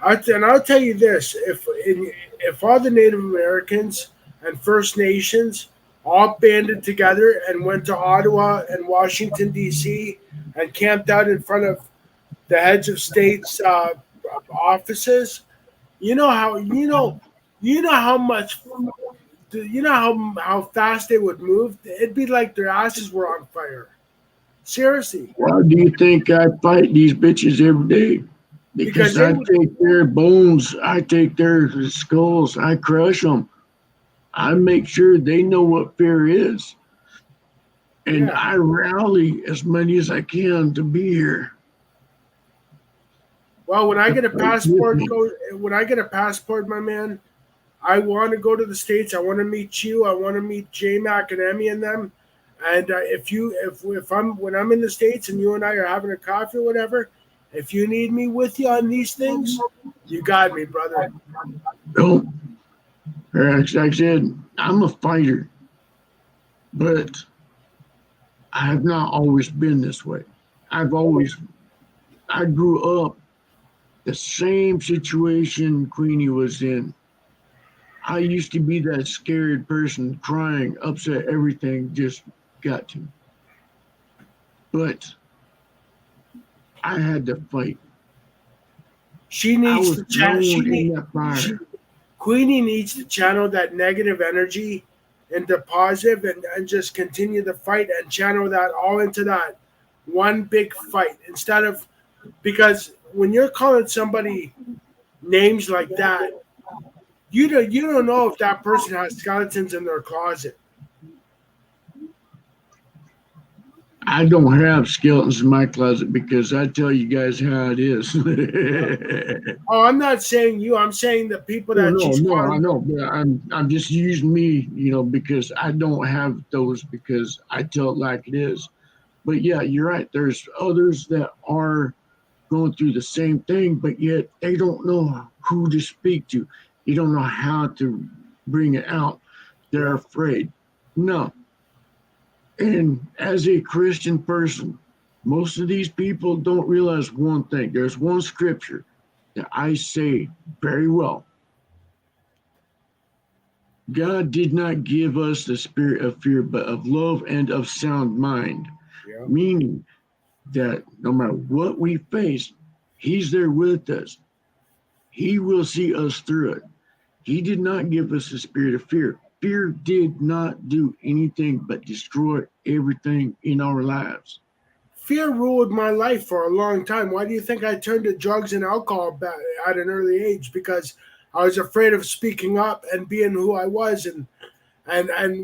And I'll tell you this: if all the Native Americans and First Nations all banded together and went to Ottawa and Washington D.C. and camped out in front of the heads of states' offices, you know how much, how fast they would move. It'd be like their asses were on fire. Seriously, Why do you think I fight these bitches every day? because Because they I would. take their bones, I take their skulls, I crush them. I make sure they know what fear is. And Yeah. I rally as many as I can to be here. Well, when I get a With passport, me. my man, I want to go to the states. I want to meet you. I want to meet J Mac and Emmy and them. And if I'm when I'm in the states and you and I are having a coffee or whatever, if you need me with you on these things, you got me, brother. Don't. Like I said, I'm a fighter, but I have not always been this way. I grew up the same situation Queenie was in. I used to be that scared person, crying, upset, everything just got to me. But I had to fight. She I needs was to chat. thrown in that fire. Queenie needs to channel that negative energy into positive and just continue the fight and channel that all into that one big fight instead of because when you're calling somebody names like that, you don't know if that person has skeletons in their closet. I don't have skeletons in my closet because I tell you guys how it is. Oh, I'm not saying you. I'm saying the people Oh that no, she's no, I calling. know, but I'm just using me, because I don't have those because I tell it like it is. But yeah, you're right. There's others that are going through the same thing, but yet they don't know who to speak to. You don't know how to bring it out. They're afraid. No. And as a Christian person, Most of these people don't realize one thing. There's one scripture that I say very well. God did not give us the spirit of fear, but of love and of sound mind. Yeah. Meaning that no matter what we face, He's there with us. He will see us through it. He did not give us the spirit of fear. Fear did not do anything but destroy everything in our lives. Fear ruled my life for a long time. Why do you think I turned to drugs and alcohol at an early age? Because I was afraid of speaking up and being who I was, and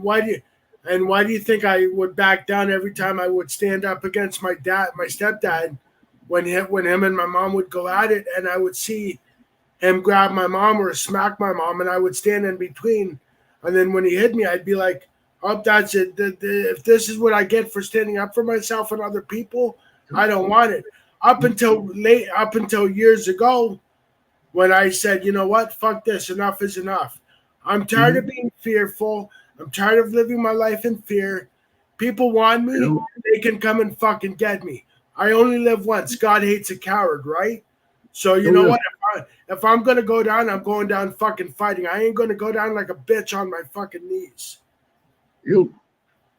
why do you think I would back down every time I would stand up against my stepdad, when him and my mom would go at it, and I would see him grab my mom or smack my mom, and I would stand in between, and then when he hit me, I'd be like, "Oh, that's it. If this is what I get for standing up for myself and other people, I don't want it." Up until years ago, when I said, "You know what? Fuck this. Enough is enough. I'm tired of being fearful. I'm tired of living my life in fear. People want me. You know, They can come and fucking get me. I only live once. God hates a coward, right? So you oh, know yeah. what? If I'm gonna go down, I'm going down fucking fighting. I ain't gonna go down like a bitch on my fucking knees." You know,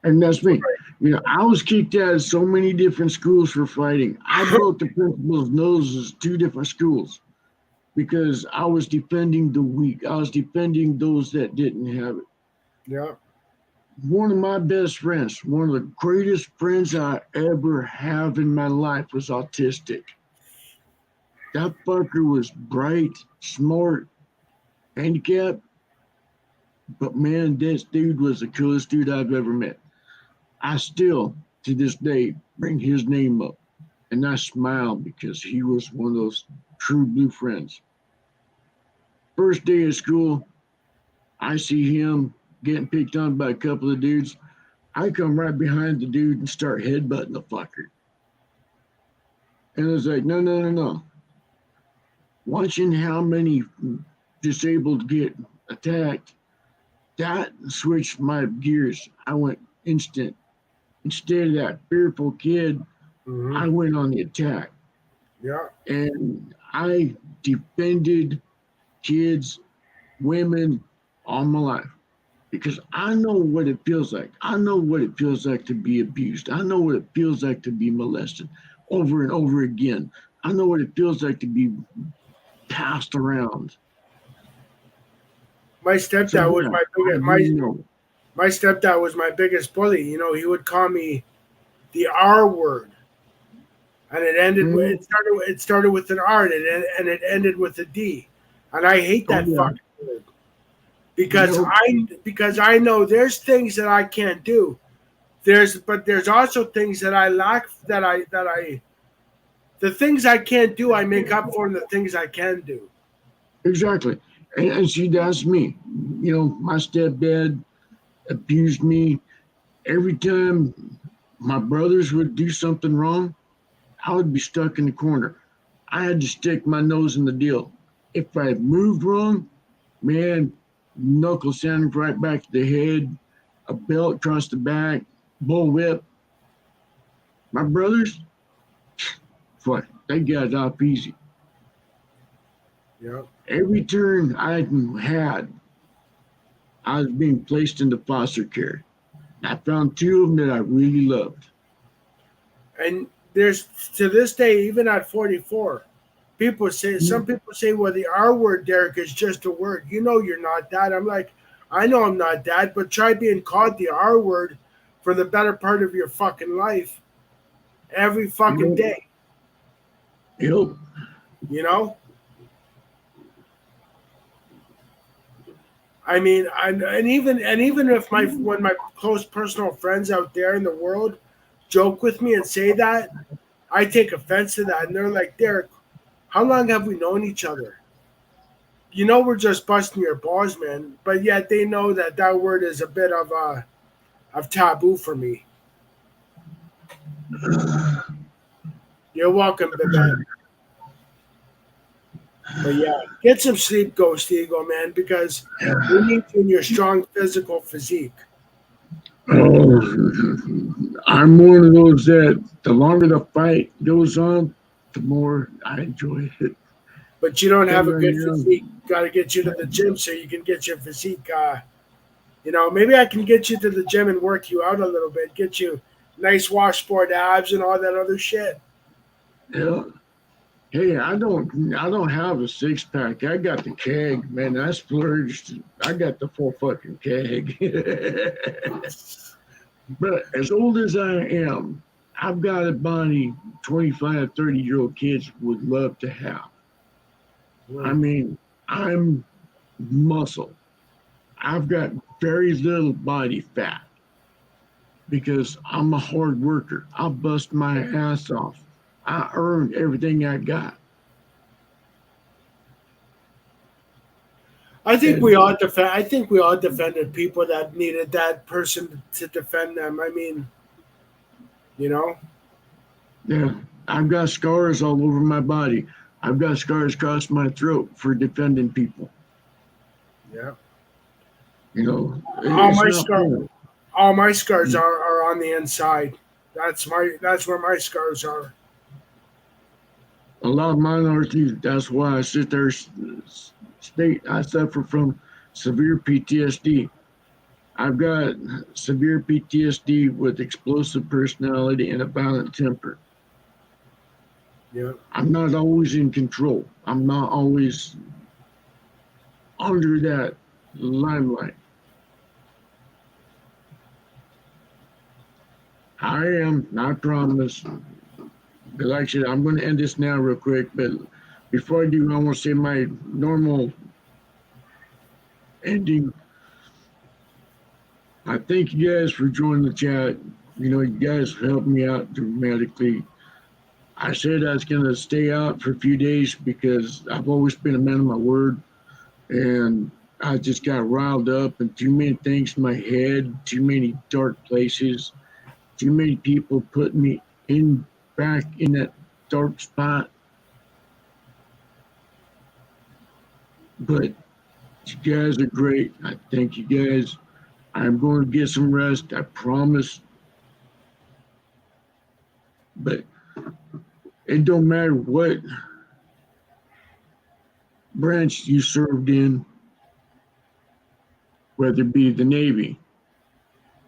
and that's me. You know, I was kicked out of so many different schools for fighting. I broke the principal's noses 2 different schools because I was defending the weak. I was defending those that didn't have it. Yeah. One of my best friends, one of the greatest friends I ever have in my life, was autistic. That fucker was bright, smart, handicapped, but man, this dude was the coolest dude I've ever met. I still, to this day, bring his name up, and I smile because he was one of those true blue friends. First day of school, I see him getting picked on by a couple of dudes. I come right behind the dude and start headbutting the fucker. And I was like, no, no, no, no. Watching how many disabled get attacked, that switched my gears. I went instant. Instead of that fearful kid, I went on the attack. Yeah. And I defended kids, women all my life because I know what it feels like. I know what it feels like to be abused. I know what it feels like to be molested over and over again. I know what it feels like to be passed around. My stepdad was my I biggest. do know. My stepdad was my biggest bully. You know, he would call me the R word, and it ended. Mhm. It started with an R, and it ended with a D, and I hate Oh that yeah. fucking word because Nope. I know there's things that I can't do. There's also things that I lack the things I can't do I make up for in the things I can do. Exactly. And see, that's me. You know, my stepdad abused me. Every time my brothers would do something wrong, I would be stuck in the corner. I had to stick my nose in the deal. If I moved wrong, man, knuckle sandwich right back to the head, a belt across the back, bull whip. My brothers, what? They got it off easy. Yeah. Every turn I had, I was being placed into foster care. I found 2 of them that I really loved. And there's to this day, even at 44, some people say, well, the R word, Derek, is just a word. You know, you're not that. I'm like, I know I'm not that, but try being called the R word for the better part of your fucking life every fucking Yep. day. Yep. You know? I mean, and even if when my close personal friends out there in the world joke with me and say that, I take offense to that, and they're like, Derek, how long have we known each other? You know, we're just busting your balls, man. But yet they know that that word is a bit of taboo for me. You're welcome, Babette. But yeah, get some sleep, Ghost Eagle, man, because we need you in your strong physical physique. Oh, I'm one of those that the longer the fight goes on, the more I enjoy it. But you don't have And a right good now, physique. Got to get you to the gym so you can get your physique. Maybe I can get you to the gym and work you out a little bit. Get you nice washboard abs and all that other shit. yeah. Hey, I don't have a six pack. I got the keg, man. I splurged. I got the full fucking keg. But as old as I am, I've got a body 25, 30-year-old kids would love to have. I mean, I'm muscle. I've got very little body fat because I'm a hard worker. I bust my ass off. I earned everything I got. I think And we all defend. I think we all defended people that needed that person to defend them. I mean, you know. yeah, I've got scars all over my body. I've got scars across my throat for defending people. Yeah. You know, All it's my not scar, fun. all my scars are on the inside. That's where my scars are. A lot of mine are too. That's why I sit there state I suffer from severe PTSD. I've got severe PTSD with explosive personality and a violent temper. Yeah. I'm not always in control. I'm not always under that limelight. I am, I promise. But like I said, I'm going to end this now real quick. But before I do, I want to say my normal ending. I thank you guys for joining the chat. You know, you guys helped me out dramatically. I said I was going to stay out for a few days because I've always been a man of my word. And I just got riled up and too many things in my head, too many dark places, too many people put me in back in that dark spot. But you guys are great. I thank you guys. I'm going to get some rest. I promise. But it don't matter what branch you served in, whether it be the Navy,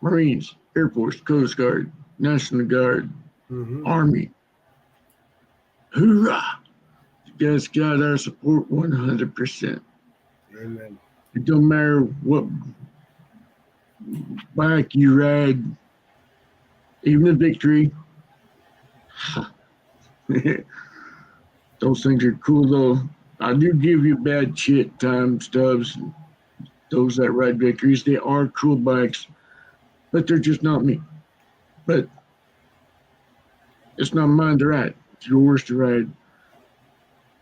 Marines, Air Force, Coast Guard, National Guard, Mm-hmm. Army. Hoorah! You guys got our support 100%. Amen. It don't matter what bike you ride, even the victory. Those things are cool though. I do give you bad shit time stubs. Those that ride victories, they are cool bikes, but they're just not me. But it's not mine to ride. It's yours to ride.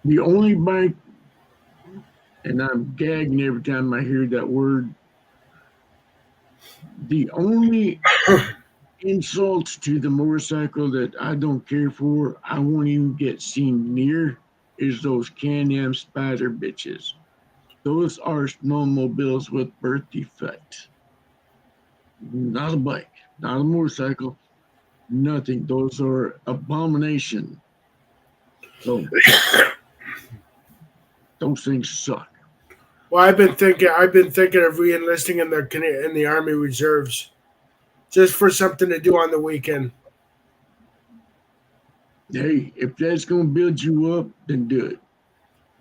The only bike, and I'm gagging every time I hear that word. The only insults to the motorcycle that I don't care for, I won't even get seen near, is those Can-Am Spider bitches. Those are snowmobiles with birth defects. Not a bike, not a motorcycle, nothing. Those are abomination. So those things suck. Well, I've been thinking of reenlisting in the Army Reserves, just for something to do on the weekend. Hey, if that's gonna build you up, then do it.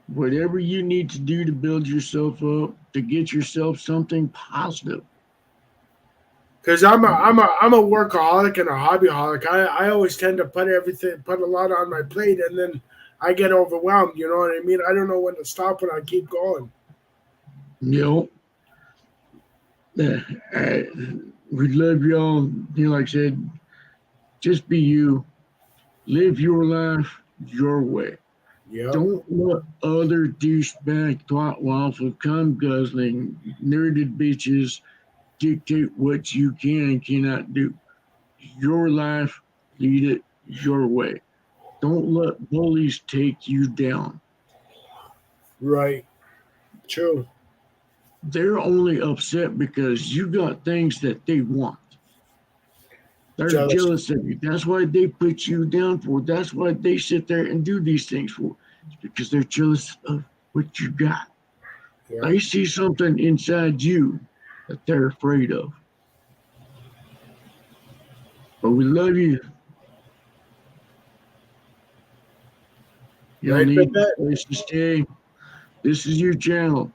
Whatever you need to do to build yourself up, to get yourself something positive. Because I'm a workaholic and a hobbyholic. I always tend to put a lot on my plate, and then I get overwhelmed. You know what I mean? I don't know when to stop when I keep going. You know, we love y'all. You know, like I said, just be you. Live your life your way. Yeah. Don't let other douchebag twat waffle cum guzzling nerded bitches dictate what you can and cannot do. Your life, lead it your way. Don't let bullies take you down. Right. True. They're only upset because you got things that they want. They're jealous of you. That's why they put you down for. That's why they sit there and do these things for. It's because they're jealous of what you got. Yeah. They see something inside you that they're afraid of. But we love you. You don't need a place to stay. This is your channel.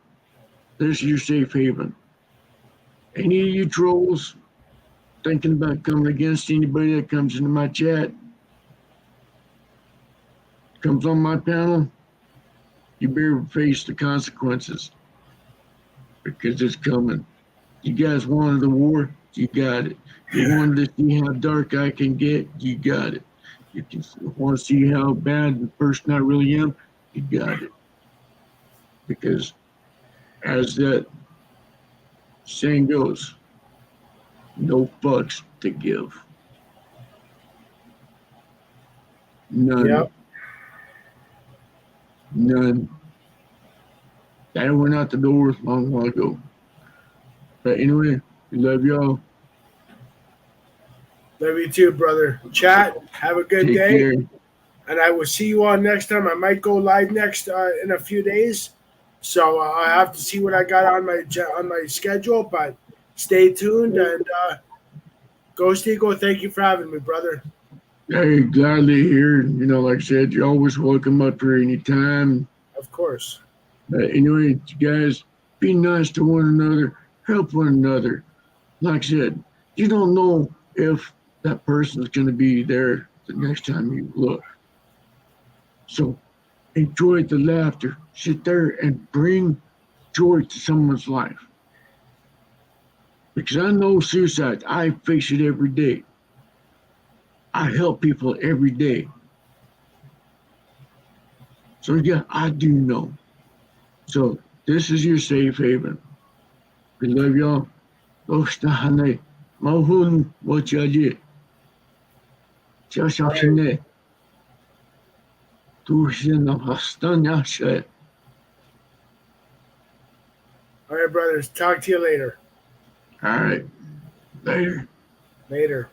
This is your safe haven. Any of you trolls thinking about coming against anybody that comes into my chat, comes on my panel, you better face the consequences because it's coming. You guys wanted the war, you got it. You wanted to see how dark I can get, you got it. You can want to see how bad the person I really am, you got it. Because as that saying goes, no fucks to give. None. Yep. None. That went out the door a long while ago. But anyway, we love y'all. Love you too, brother. Chat, have a good Take day. care. And I will see you on next time. I might go live next in a few days. So I have to see what I got on my schedule, but stay tuned. And Ghost Eagle, thank you for having me, brother. Hey, gladly here. You know, like I said, you're always welcome up here anytime. Of course. But anyway, you guys, be nice to one another. Help one another. Like I said, you don't know if that person's going to be there the next time you look. So enjoy the laughter. Sit there and bring joy to someone's life. Because I know suicide. I face it every day. I help people every day. So yeah, I do know. So this is your safe haven. We love y'all. Dostahane. Mahun wachaji. Chashachine. Tushina hastanya she. All right, brothers. Talk to you later. All right. Later. Later.